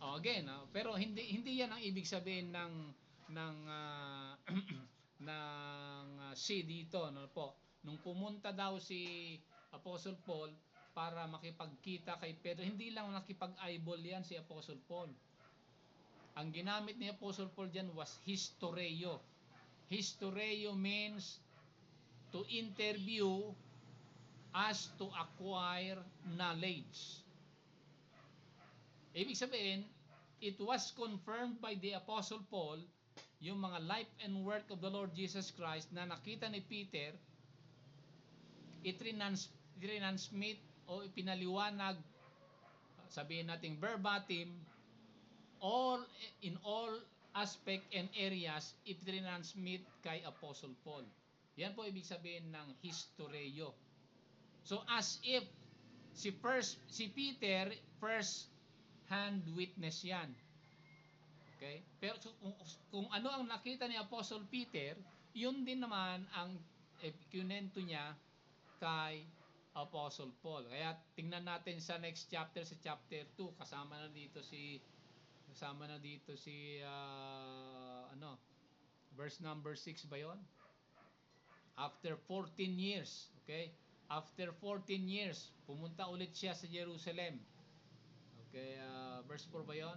Again, pero hindi yan ang ibig sabihin ng C dito, no po. Nung pumunta daw si Apostle Paul para makipagkita kay Pedro, hindi lang nakipag-eyeball yan si Apostle Paul. Ang ginamit ni Apostle Paul diyan was historeo. Historeo means to interview as to acquire knowledge. Ibig sabihin, it was confirmed by the Apostle Paul, yung mga life and work of the Lord Jesus Christ na nakita ni Peter, it-transmit o ipinaliwanag, sabihin natin verbatim, in all aspect and areas, it-transmit kay Apostle Paul. Yan po ibig sabihin ng historeo. So as if si Peter first hand witness yan. Okay? Pero kung ano ang nakita ni Apostle Peter, yun din naman ang kinento niya kay Apostle Paul. Kaya tingnan natin sa next chapter, sa chapter 2, kasama na dito si verse number 6 ba 'yon? After 14 years, okay? After 14 years, pumunta ulit siya sa Jerusalem. Okay, verse 4 ba 'yon?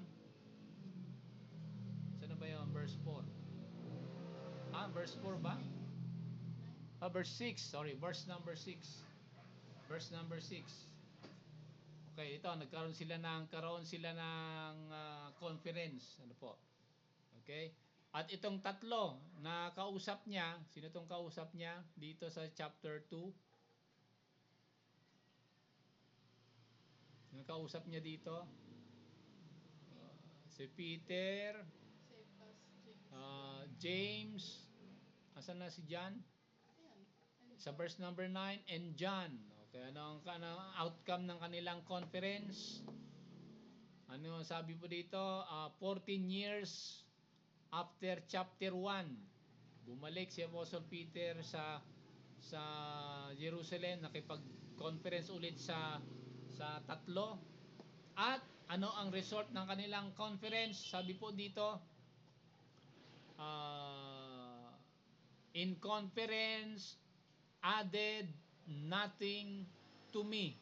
Saan ba 'yon? Verse 4. Verse 4 ba? Verse 6. Sorry, verse number 6. Verse number 6. Okay, ito nagkaroon sila ng conference, ano po. Okay? At itong tatlo na kausap niya, sino itong kausap niya dito sa chapter 2? Yung kausap niya dito, si Peter, James, asan na si John? Sa verse number 9, and John. Okay, ano ang outcome ng kanilang conference? Ano sabi po dito? 14 years after chapter 1, bumalik si Apostle Peter sa Jerusalem, nakipag-conference ulit sa tatlo. At ano ang result ng kanilang conference? Sabi po dito, in conference added nothing to me.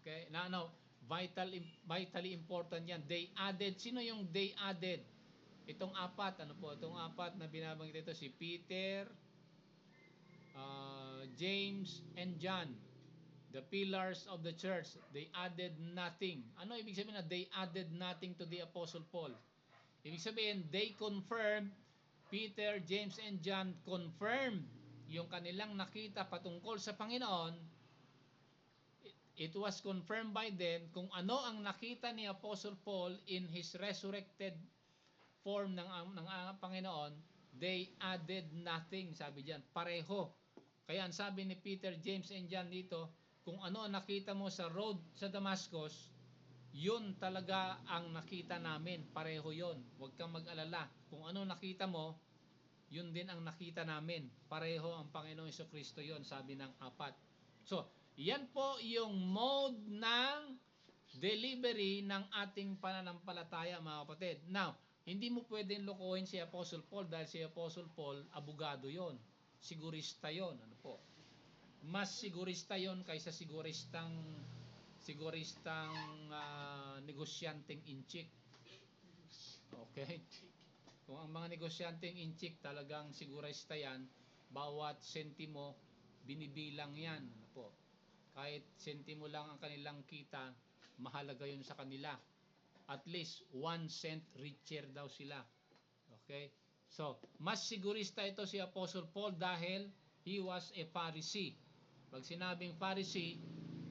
Okay? Now, vitally important yan. They added. Sino yung they added? Itong apat. Ano po? Itong apat na binabanggit ito. Si Peter, James, and John. The pillars of the church. They added nothing. Ano ibig sabihin na they added nothing to the Apostle Paul? Ibig sabihin, they confirmed, Peter, James, and John confirmed yung kanilang nakita patungkol sa Panginoon. It was confirmed by them kung ano ang nakita ni Apostle Paul in his resurrected form ng Panginoon. They added nothing, sabi diyan. Pareho. Kaya ang sabi ni Peter, James, and John dito, kung ano ang nakita mo sa road sa Damascus, yun talaga ang nakita namin. Pareho yun. Huwag kang mag-alala. Kung ano nakita mo, yun din ang nakita namin. Pareho ang Panginoong Jesucristo yun, sabi ng apat. So, yan po yung mode ng delivery ng ating pananampalataya, mga kapatid. Now, hindi mo pwedeng lokohin si Apostle Paul dahil si Apostle Paul, abogado yon, sigurista yon. Ano po? Mas sigurista yon kaysa siguristang negosyanteng inchik. Okay? Kung ang mga negosyanteng inchik talagang sigurista yan, bawat sentimo binibilang yan. Ano po? Kahit sentimo lang ang kanilang kita, mahalaga yun sa kanila. At least 1 cent richer daw sila. Okay? So, mas sigurista ito si Apostle Paul dahil he was a Pharisee. Pag sinabing Pharisee,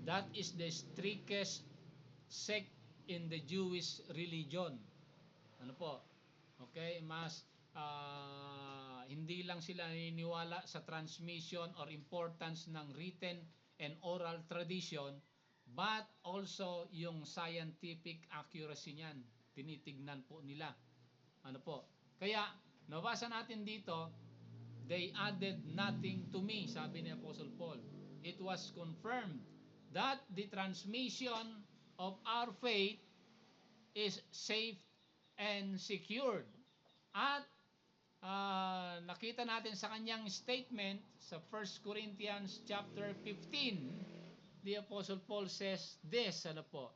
that is the strictest sect in the Jewish religion. Ano po? Okay, hindi lang sila naniniwala sa transmission or importance ng written and oral tradition, but also yung scientific accuracy niyan. Tinitignan po nila. Ano po? Kaya, nabasa natin dito, they added nothing to me, sabi ni Apostle Paul. It was confirmed that the transmission of our faith is safe and secured. At nakita natin sa kanyang statement sa 1 Corinthians chapter 15, the Apostle Paul says this, ano po?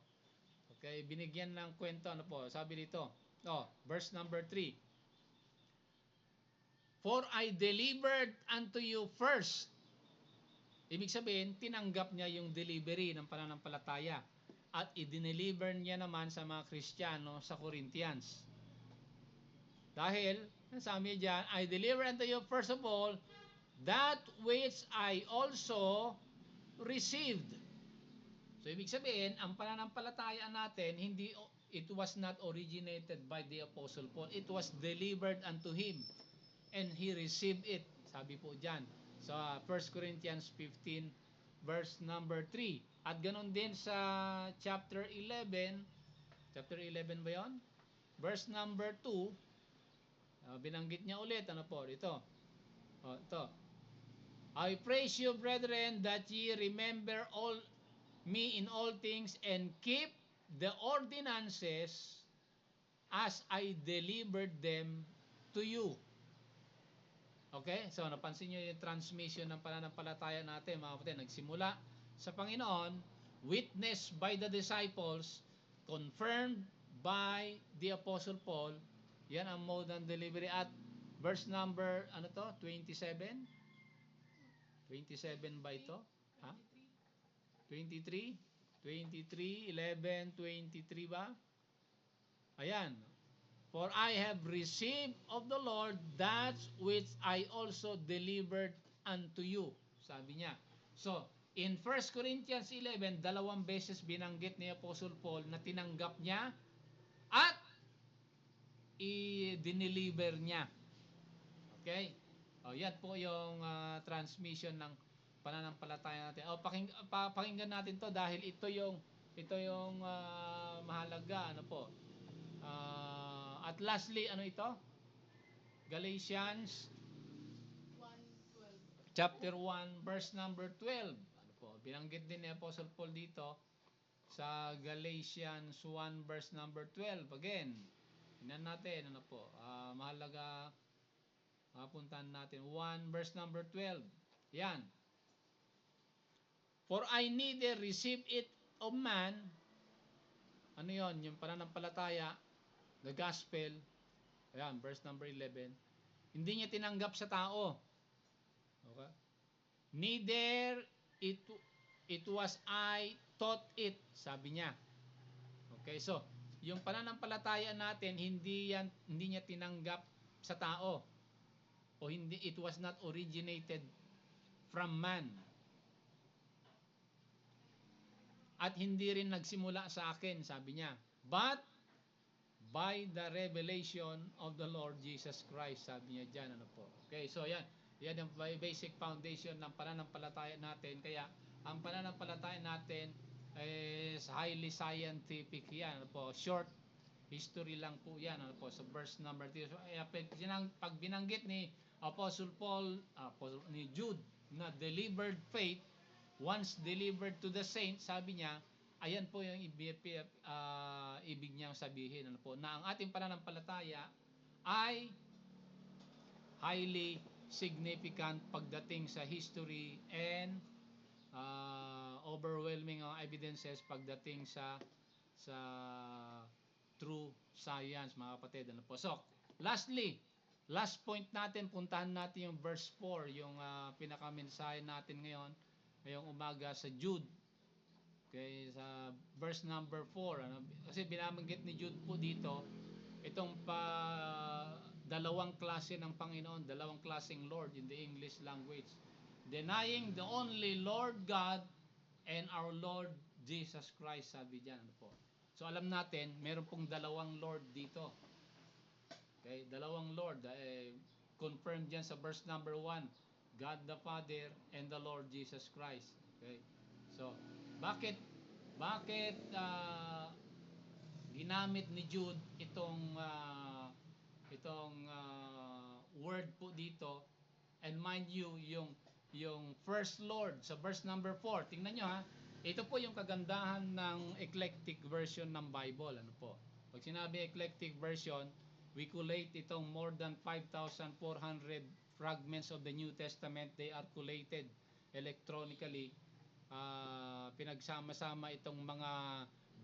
Okay, binigyan ng kwento, ano po? Sabi dito, verse number 3. For I delivered unto you first. Ibig sabihin, tinanggap niya yung delivery ng pananampalataya at i-deliver niya naman sa mga Kristiyano sa Corinthians. Dahil, sabi niya dyan, I deliver unto you first of all that which I also received. So, ibig sabihin, ang pananampalataya natin, it was not originated by the Apostle Paul. It was delivered unto him. And he received it. Sabi po dyan. Sa 1 Corinthians 15, verse number 3. At ganon din sa chapter 11. Chapter 11 ba yun? Verse number 2. Binanggit niya ulit. Ano po? Dito. Ito. I praise you, brethren, that ye remember all me in all things and keep the ordinances as I delivered them to you. Okay? So, napansin nyo yung transmission ng pananampalataya natin, mga kapatid. Nagsimula sa Panginoon, witnessed by the disciples, confirmed by the Apostle Paul. Yan ang mode ng delivery. At verse number, 27? 27 ba ito? Ha? 23? 23, 11, 23 ba? Ayan. For I have received of the Lord that which I also delivered unto you. Sabi niya. So, in 1 Corinthians 11, 2 beses binanggit ni Apostle Paul na tinanggap niya at i-deliver niya. Okay? Yan po yung transmission ng pananampalataya natin. Pakinggan natin to dahil ito yung mahalaga. Ano po? At lastly, ano ito? Galatians 1:12. Chapter 1, verse number 12. Ano po? Binanggit din ni Apostle Paul dito sa Galatians 1, verse number 12. Again, tingnan natin, ano po? Mahalaga, mapuntahan natin. 1, verse number 12. Yan. For I neither receive it of man. Ano yon? Yung pananampalataya, the gospel. Ayan, verse number 11. Hindi niya tinanggap sa tao. Okay? Neither it was I taught it, sabi niya. Okay, so yung pananampalataya natin hindi niya tinanggap sa tao. O hindi, it was not originated from man. At hindi rin nagsimula sa akin, sabi niya. But by the revelation of the Lord Jesus Christ, sabi niya dyan. Ano po? Okay, so yan. Yan ang basic foundation ng pananampalataya natin. Kaya, ang pananampalataya natin is highly scientific yan. Ano po? Short history lang po yan. Ano po? So, verse number 3. So, pag binanggit ni Apostle Paul, ni Jude, na delivered faith, once delivered to the saints, sabi niya, ayan po yung ibig niyang sabihin, ano po, na ang ating pananampalataya ay highly significant pagdating sa history and overwhelming evidences pagdating sa true science, mga kapatid. Ano po? So, lastly, last point natin, puntahan natin yung verse 4, yung pinakamensahe natin ngayong umaga sa Jude. Okay, sa verse number 4, kasi binabanggit ni Jude po dito, itong dalawang klase ng Panginoon, dalawang klaseng Lord in the English language. Denying the only Lord God and our Lord Jesus Christ, sabi diyan. Ano po? So alam natin, meron pong dalawang Lord dito. Okay? Dalawang Lord. Confirmed dyan sa verse number 1. God the Father and the Lord Jesus Christ. Okay? So, bakit ginamit ni Jude itong word po dito, and mind you yung first Lord sa verse number 4, tingnan nyo ha, ito po yung kagandahan ng eclectic version ng Bible. Ano po, pag sinabi eclectic version, we collate itong more than 5,400 fragments of the New Testament. They are collated electronically. Pinagsama-sama itong mga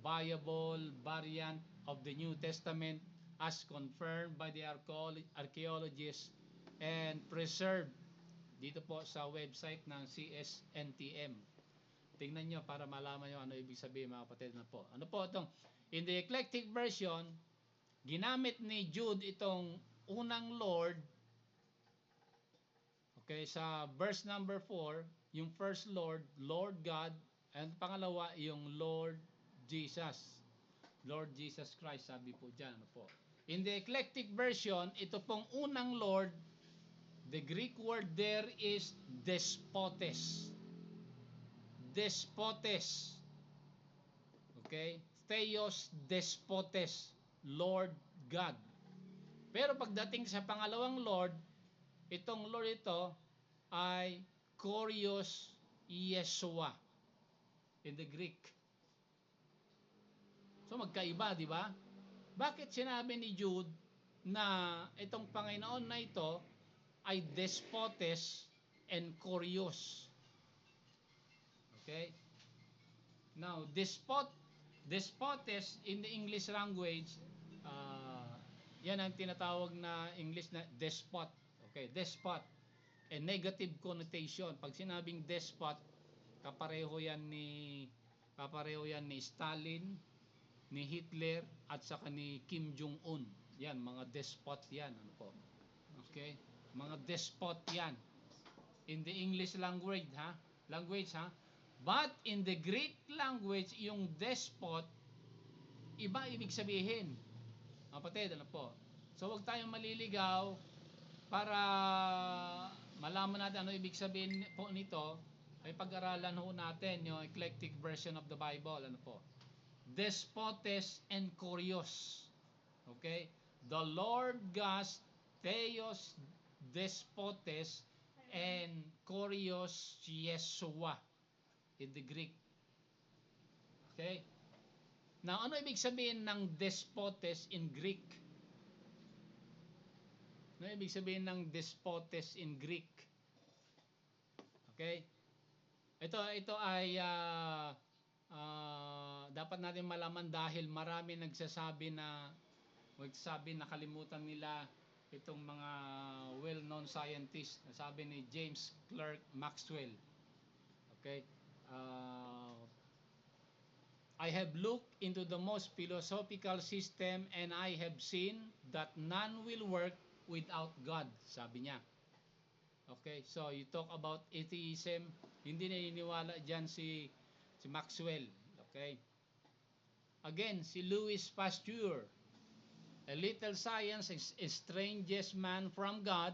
viable variant of the New Testament as confirmed by the archaeologists and preserved dito po sa website ng CSNTM. Tingnan nyo para malaman nyo ano ibig sabihin, mga kapatid. Na po. Ano po itong, in the eclectic version, ginamit ni Jude itong unang Lord, okay, sa verse number 4, yung first Lord, Lord God, and pangalawa, yung Lord Jesus. Lord Jesus Christ, sabi po dyan. Ano po. In the eclectic version, ito pong unang Lord, the Greek word there is despotes. Despotes. Okay? Theos despotes. Lord God. Pero pagdating sa pangalawang Lord, itong Lord ito ay Kyrios Yeshua in the Greek. So magkaiba, di ba? Bakit sinabi ni Jude na itong Panginoon na ito ay despotes and Kyrios? Okay? Now, despotes in the English language, yan ang tinatawag na English na despot. Okay, despot. A negative connotation. Pag sinabing despot, kapareho yan ni Stalin, ni Hitler, at saka ni Kim Jong-un. Yan, mga despot yan. Ano po? Okay? Mga despot yan. In the English language, ha? But in the Greek language, yung despot, iba ibig sabihin. Kapatid, ano po? So, huwag tayong maliligaw para malaman natin ano ibig sabihin po nito, ay pag-aralan ho natin yung eclectic version of the Bible. Ano po? Despotes and Kyrios. Okay? The Lord God, Theos despotes and Kyrios Yeshua in the Greek. Okay? Now, ano ibig sabihin ng despotes in Greek? Ano ibig sabihin ng despotes in Greek? Okay? Ito ay dapat natin malaman dahil marami nagsasabi na nakalimutan nila itong mga well-known scientists. Sabi ni James Clerk Maxwell. Okay? I have looked into the most philosophical system and I have seen that none will work without God, sabi niya. Okay, so you talk about atheism, hindi naniniwala dyan si Maxwell. Okay. Again, si Louis Pasteur, a little science estranges man from God,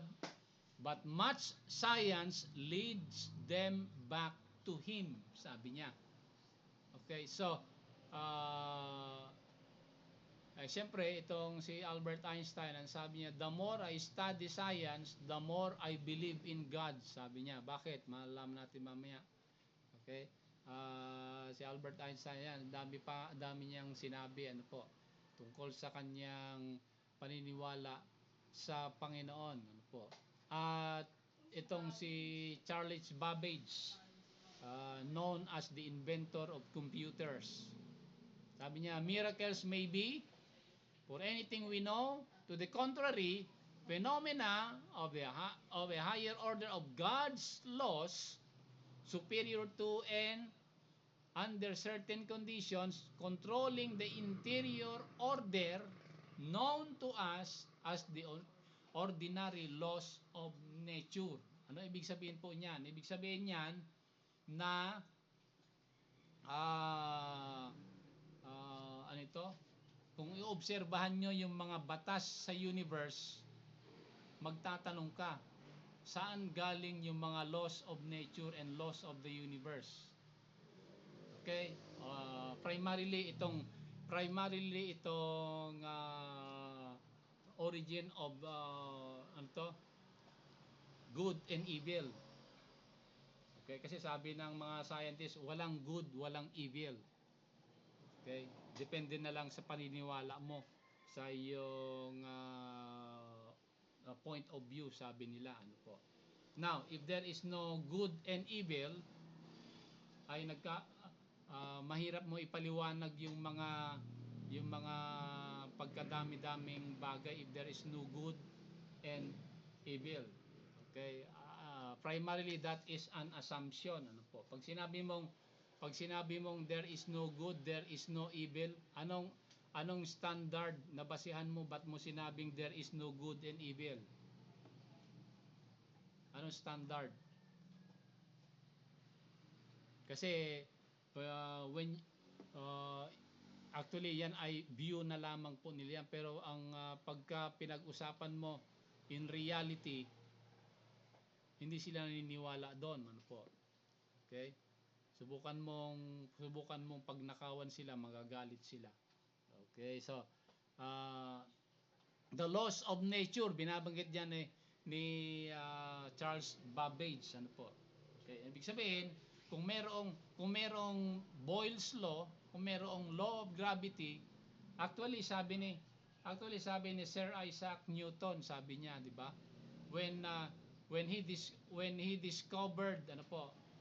but much science leads them back to Him, sabi niya. Okay, so, siyempre, itong si Albert Einstein, ang sabi niya, the more I study science, the more I believe in God, sabi niya. Bakit? Malalaman natin mamaya. Okay? Si Albert Einstein yan, dami niyang sinabi, ano po, tungkol sa kanyang paniniwala sa Panginoon, ano po. At itong si Charles Babbage, known as the inventor of computers. Sabi niya, miracles may be, for anything we know, to the contrary, phenomena of a higher order of God's laws, superior to and under certain conditions, controlling the interior order known to us as the ordinary laws of nature. Ano ibig sabihin po niyan? Ibig sabihin niyan na ano ito? Kung iobserbahan nyo yung mga batas sa universe, magtatanong ka, saan galing yung mga laws of nature and laws of the universe? Okay? Primarily itong origin of ano to? Good and evil. Okay? Kasi sabi ng mga scientists, walang good, walang evil. Okay? Depende na lang sa paniniwala mo sa iyong point of view, sabi nila, ano po. Now, if there is no good and evil, ay mahirap mo ipaliwanag yung mga pagkadami-daming bagay if there is no good and evil. Okay? Primarily that is an assumption, ano po. Pag sinabi mong there is no good, there is no evil, anong standard na basihan mo, ba't mo sinabing there is no good and evil? Anong standard? Kasi when actually yan ay view na lamang po nila yan, pero ang pagka pinag-usapan mo in reality, hindi sila naniniwala doon, ano po. Okay? Subukan mong pagnakawan sila, magagalit sila. Okay? So, the laws of nature, binabanggit diyan ni Charles Babbage, ano po. Okay? Ibig sabihin, kung merong Boyle's law, kung merong law of gravity, actually sabi ni Sir Isaac Newton, sabi niya, di ba? When he discovered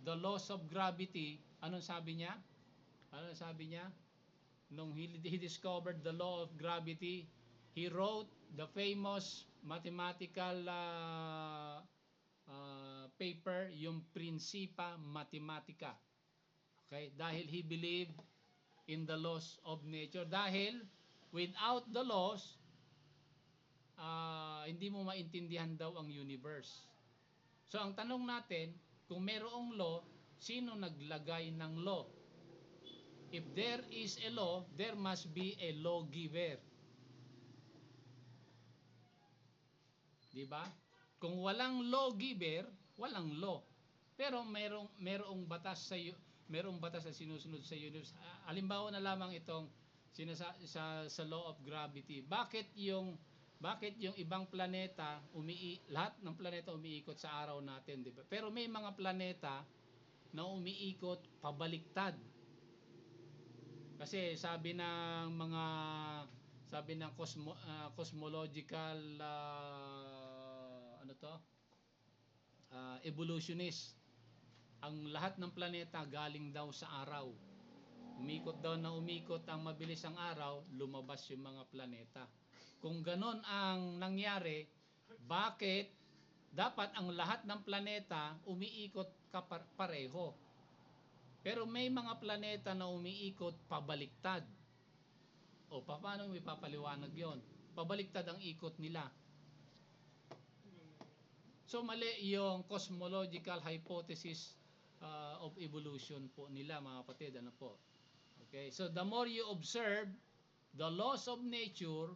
the laws of gravity, anong sabi niya? Nung he discovered the law of gravity, he wrote the famous mathematical paper, yung Principia Mathematica. Okay? Dahil he believed in the laws of nature. Dahil without the laws, hindi mo maintindihan daw ang universe. So ang tanong natin, kung mayroong law, sino naglagay ng law? If there is a law, there must be a lawgiver. Di ba? Kung walang lawgiver, walang law. Pero merong batas na sinusunod sa universe. Halimbawa na lamang itong sa law of gravity. Bakit yung ibang planeta lahat ng planeta umiikot sa araw natin, di ba? Pero may mga planeta na umiikot pabaliktad. Kasi sabi ng cosmological evolutionist, ang lahat ng planeta galing daw sa araw. Umikot ang mabilis ang araw, lumabas yung mga planeta. Kung ganon ang nangyari, bakit dapat ang lahat ng planeta umiikot pareho? Pero may mga planeta na umiikot pabaliktad. O paano mo ipapaliwanag yon? Pabaliktad ang ikot nila. So mali yung cosmological hypothesis of evolution po nila, mga kapatid, ano po. Okay? So the more you observe the laws of nature,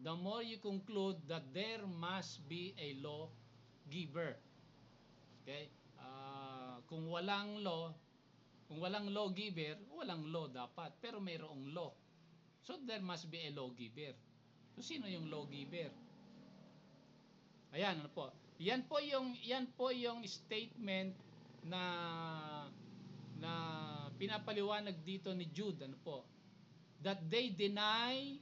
the more you conclude that there must be a law giver. Okay? Kung walang lawgiver, walang law dapat, pero mayroong law. So there must be a lawgiver. So sino yung lawgiver? Ayan, ano po. Yan po yung statement na pinapaliwanag dito ni Jude, ano po. That they deny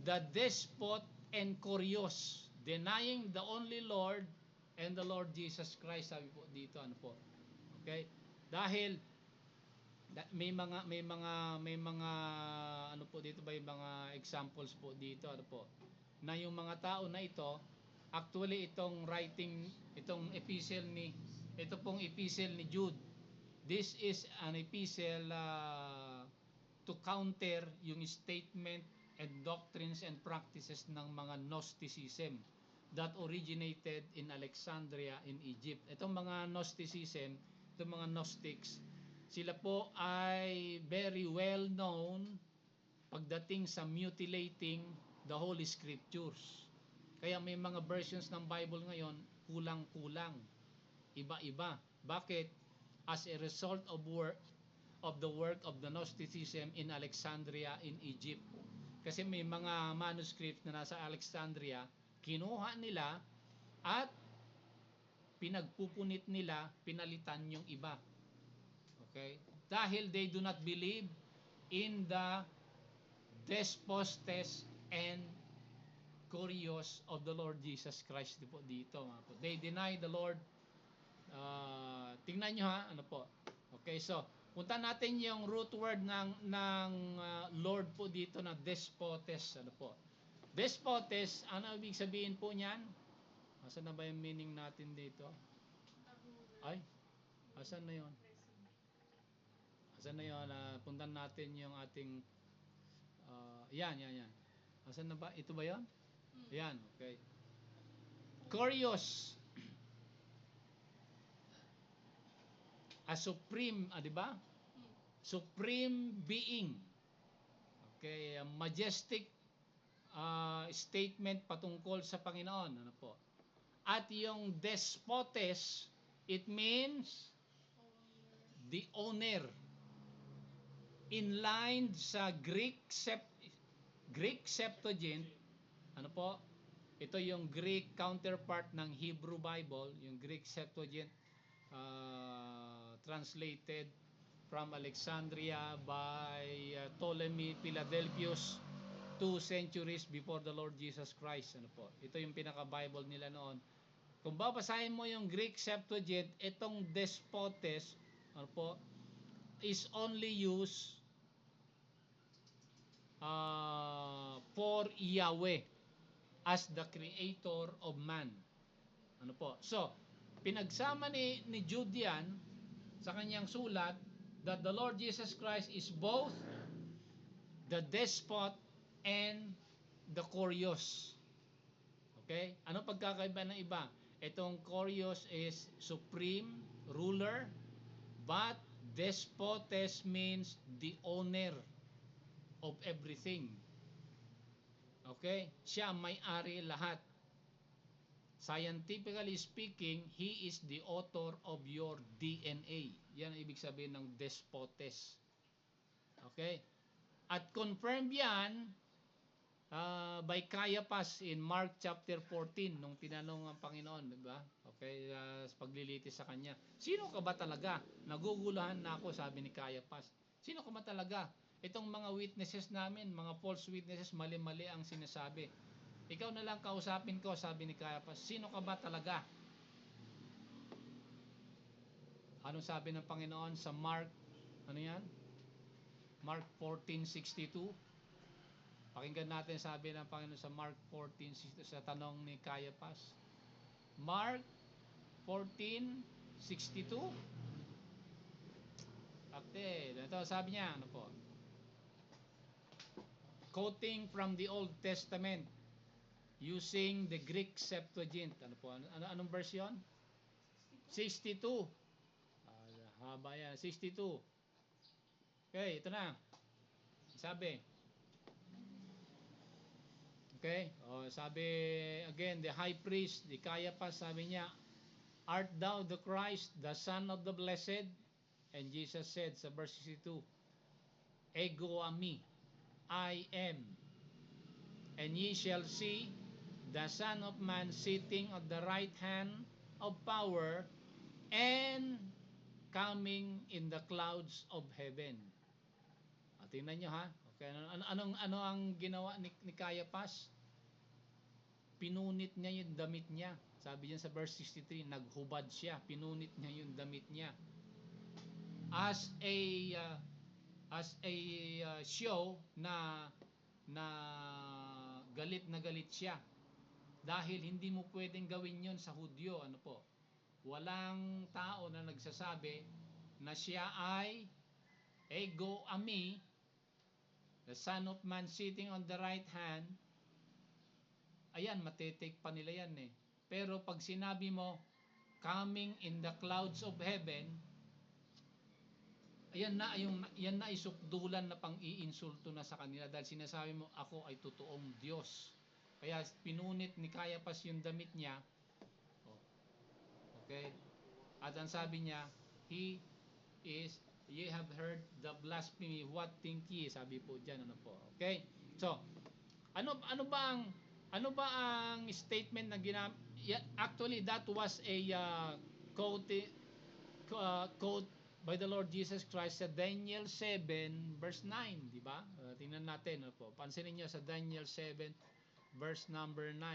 the despot and kurios, denying the only Lord and the Lord Jesus Christ, sabi po dito, ano po. Okay? Dahil may mga ano po dito ba, yung mga examples po dito, ano po, na yung mga tao na ito, actually itong epistle ni Jude, this is an epistle to counter yung statement and doctrines and practices ng mga Gnosticism that originated in Alexandria in Egypt. Itong mga Gnosticism, itong mga Gnostics, sila po ay very well known pagdating sa mutilating the Holy Scriptures. Kaya may mga versions ng Bible ngayon, kulang-kulang, iba-iba. Bakit? As a result of the work of the Gnosticism in Alexandria in Egypt. Kasi may mga manuscript na nasa Alexandria, kinuha nila at pinagpupunit nila, pinalitan yung iba. Okay? Dahil they do not believe in the despotes and Kurios of the Lord Jesus Christ dito. They deny the Lord. Tingnan nyo ha, ano po. Okay, so punta natin yung root word ng Lord po dito na despotes. Ano po? Despotes, ano ibig sabihin po niyan? Asan na ba yung meaning natin dito? Ay, asan na yon? Asan na yon? Puntan natin yung ating yan. Asan na ba? Ito ba yon? Yan, okay. Kurios. A supreme, di ba? Supreme being. Okay, a majestic statement patungkol sa Panginoon. Ano po? At yung despotes, it means the owner. Inlined sa Greek Septuagint, ano po? Ito yung Greek counterpart ng Hebrew Bible, yung Greek Septuagint, translated from Alexandria by Ptolemy Philadelphus 2 centuries before the Lord Jesus Christ. Ano po? Ito yung pinaka-Bible nila noon. Kung babasahin mo yung Greek Septuagint, itong despotes, ano po, is only used for Yahweh as the creator of man. Ano po? So, pinagsama ni Jude yan sa kanyang sulat that the Lord Jesus Christ is both the despot and the Kurios. Okay? Ano pagkakaiba ng iba? Itong Kurios is supreme ruler, but despotes means the owner of everything. Okay? Siya may-ari lahat. Scientifically speaking, he is the author of your DNA. Yan ang ibig sabihin ng despotes. Okay? At confirm yan by Caiaphas in Mark chapter 14 nung tinanong ang Panginoon, di ba? Okay, sa paglilitis sa kanya. Sino ka ba talaga? Naguguluhan na ako, sabi ni Caiaphas. Sino ka ba talaga? Itong mga witnesses namin, mga false witnesses, mali-mali ang sinasabi. Ikaw na lang kausapin ko, sabi ni Caiaphas. Sino ka ba talaga? Anong sabi ng Panginoon sa Mark, ano yan? Mark 14:62. Pakinggan natin sabi ng Panginoon sa Mark 14:62 sa tanong ni Caiaphas. Mark 14:62. Okay, ito sabi niya, ano po? Quoting from the Old Testament using the Greek Septuagint. Ano po? Anong version? 62. Haba yan. 62. Okay, ito na. Sabi. Okay? Sabi again, the high priest, the Caiaphas, sabi niya, art thou the Christ, the Son of the Blessed? And Jesus said sa verse 62, ego ami, I am. And ye shall see the Son of Man sitting at the right hand of power and coming in the clouds of heaven. Tingnan nyo ha. Okay, ano ang ginawa ni Caiaphas? Pinunit niya yung damit niya. Sabi niya sa verse 63, naghubad siya. Pinunit niya yung damit niya. As a show na galit na galit siya. Dahil hindi mo pwedeng gawin yon sa Hudyo. Ano po? Walang tao na nagsasabi na siya ay ego ami, the Son of Man sitting on the right hand. Ayan, matitake pa nila yan eh. Pero pag sinabi mo, coming in the clouds of heaven, yan na isukdulan na pang-iinsulto na sa kanila dahil sinasabi mo, ako ay totoong Diyos. Kaya pinunit ni Caiaphas yung damit niya. Oh, okay? At ang sabi niya, he is, ye have heard the blasphemy, what think ye? Sabi po diyan, ano po. Okay? So, ano ba ang statement na actually that was a quote quote by the Lord Jesus Christ sa Daniel 7 verse 9, di ba? Tingnan natin, ano po. Pansinin niyo sa Daniel 7 verse number 9.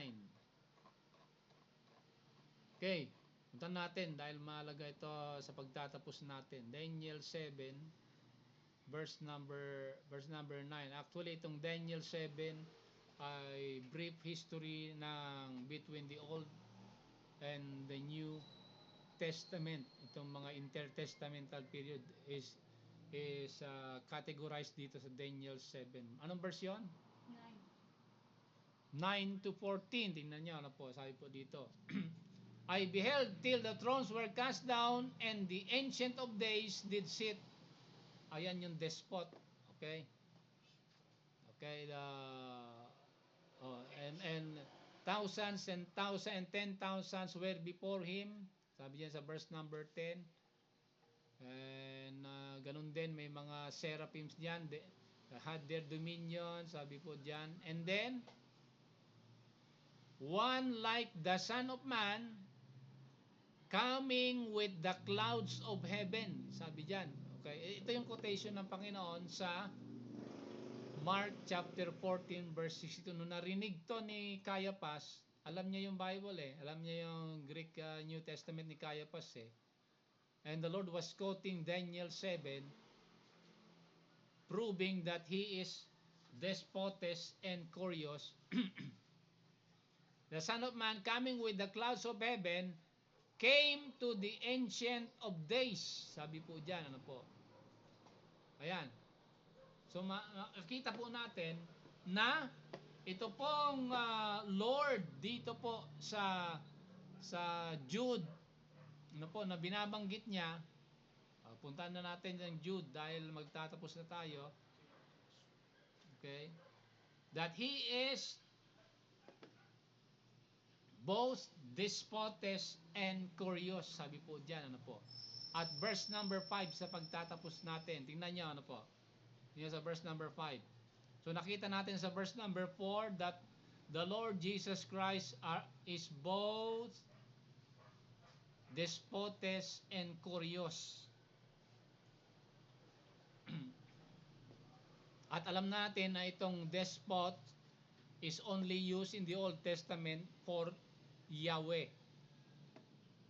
Okay, puntan natin dahil mahalaga ito sa pagtatapos natin. Daniel 7 verse number 9. Actually itong Daniel 7 ay brief history ng between the Old and the New Testament. Itong mga intertestamental period is categorized dito sa Daniel 7. Anong verse yun? 9 to 14. Tingnan nyo, ano po, sabi po dito. I beheld till the thrones were cast down and the ancient of days did sit. Ayan yung despot. Okay? Okay, and thousands and 10,000s were before him. Sabi diyan sa verse number 10. And ganun din, may mga seraphims diyan. They had their dominion, sabi po diyan. And then, one like the Son of Man, coming with the clouds of heaven. Sabi diyan. Okay, ito yung quotation ng Panginoon sa Mark chapter 14 verse 62. Nung narinig to ni Caiaphas, alam niya yung Bible eh. Alam niya yung Greek New Testament ni Caiaphas eh. And the Lord was quoting Daniel 7, proving that he is despotes and curious. The Son of Man coming with the clouds of heaven came to the ancient of days. Sabi po dyan, ano po? Ayan. So makikita po natin na ito pong Lord dito po sa Jude, ano po, na binabanggit niya. Puntahan na natin yung Jude dahil magtatapos na tayo. Okay? That he is both despotes and curious. Sabi po diyan, ano po. At verse number 5 sa pagtatapos natin. Tingnan niyo, ano po. Tingnan sa verse number 5. So nakita natin sa verse number 4 that the Lord Jesus Christ is both despotes and curious. At alam natin na itong despot is only used in the Old Testament for Yahweh.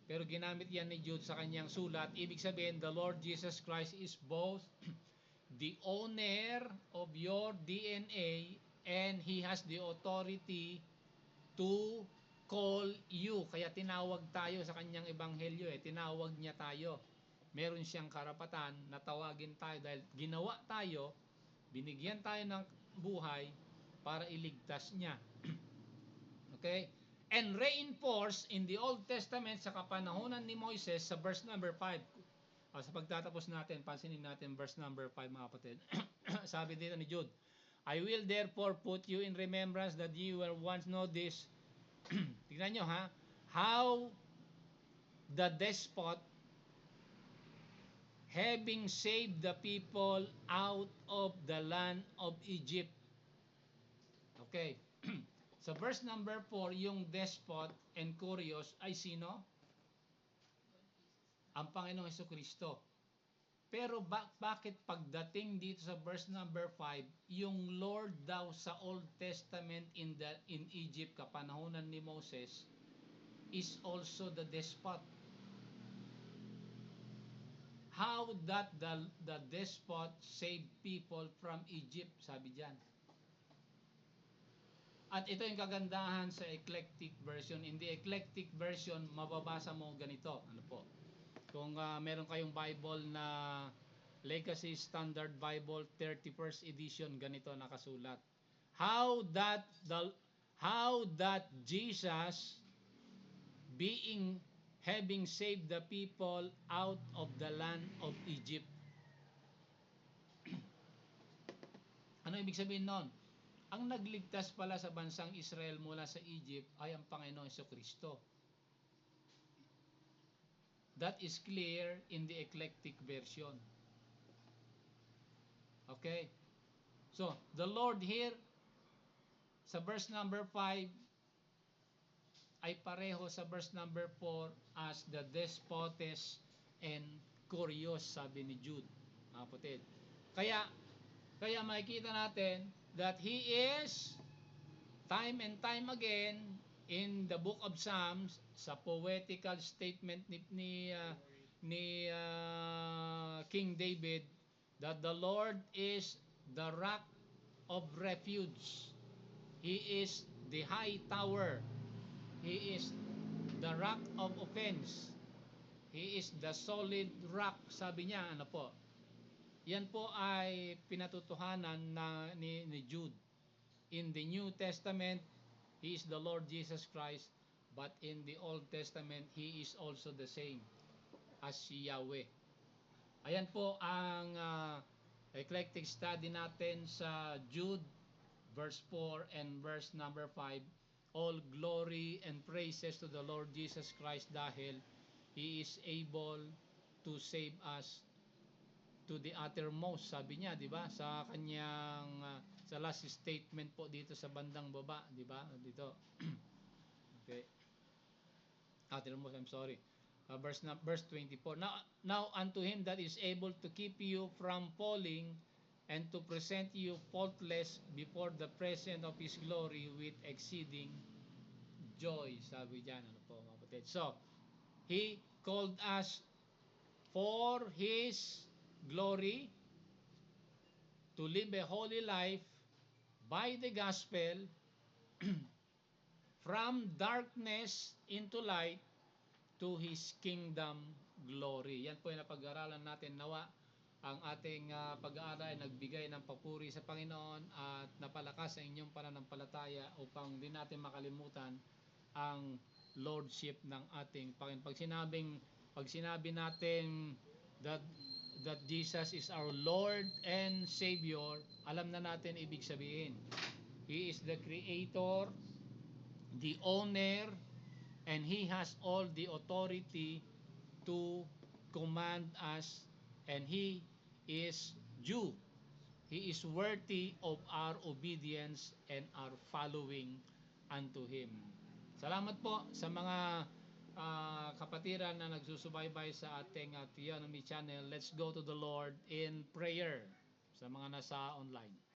Pero ginamit yan ni Jude sa kanyang sulat. Ibig sabihin, the Lord Jesus Christ is both the owner of your DNA and He has the authority to call you. Kaya tinawag tayo sa kanyang ebanghelyo eh. Tinawag niya tayo. Meron siyang karapatan na tawagin tayo dahil ginawa tayo, binigyan tayo ng buhay para iligtas niya. Okay? And reinforced in the Old Testament sa kapanahunan ni Moises sa verse number 5. Sa pagtatapos natin, pansinin natin verse number 5 mga kapatid. Sabi dito ni Jude, I will therefore put you in remembrance that you were once know this. Tignan nyo ha, how the despot having saved the people out of the land of Egypt. Okay. Sa verse number 4, yung despot and curious ay sino? Ang Panginoong Hesukristo. Pero bakit pagdating dito sa verse number 5, yung Lord daw sa Old Testament in Egypt kapanahunan ni Moses is also the despot? How that the despot saved people from Egypt, sabi diyan. At ito yung kagandahan sa eclectic version. In the eclectic version, mababasa mo ganito. Ano po? Kung meron kayong Bible na Legacy Standard Bible 31st edition, ganito nakasulat. How that Jesus having saved the people out of the land of Egypt. Ano ibig sabihin nun? Ang nagligtas pala sa bansang Israel mula sa Egypt ay ang Panginoong Kristo. That is clear in the eclectic version. Okay? So, the Lord here, sa verse number 5, ay pareho sa verse number 4 as the despotes and curious, sabi ni Jude. Mga kapatid. Kaya makikita natin that He is time and time again in the book of Psalms, sa poetical statement ni King David, that the Lord is the rock of refuge. He is the high tower. He is the rock of offense. He is the solid rock, sabi niya, ano po. Yan po ay pinatutuhanan ni Jude. In the New Testament, He is the Lord Jesus Christ, but in the Old Testament, He is also the same as si Yahweh. Ayan po ang eclectic study natin sa Jude, verse 4 and verse number 5. All glory and praises to the Lord Jesus Christ dahil He is able to save us to the uttermost, sabi niya, di ba? Sa kanyang sa last statement po dito sa bandang baba, di ba? Dito. Okay. Uttermost, I'm sorry. Verse 24. Now unto him that is able to keep you from falling and to present you faultless before the presence of his glory with exceeding joy, sabi diyan, ano po, mga kapatid. So, he called us for his glory, to live a holy life by the gospel, from darkness into light, to His kingdom glory. Yan po yung napag-aralan natin. Nawa ang ating pag-aaral ay nagbigay ng papuri sa Panginoon at napalakas sa inyong pananampalataya upang di natin makalimutan ang lordship ng ating Panginoon. Pag sinabi natin that Jesus is our Lord and Savior, alam na natin ibig sabihin. He is the creator, the owner, and He has all the authority to command us, and He is due. He is worthy of our obedience and our following unto Him. Salamat po sa mga kapatiran na nagsusubaybay sa ating Theonomy channel. Let's go to the Lord in prayer sa mga nasa online.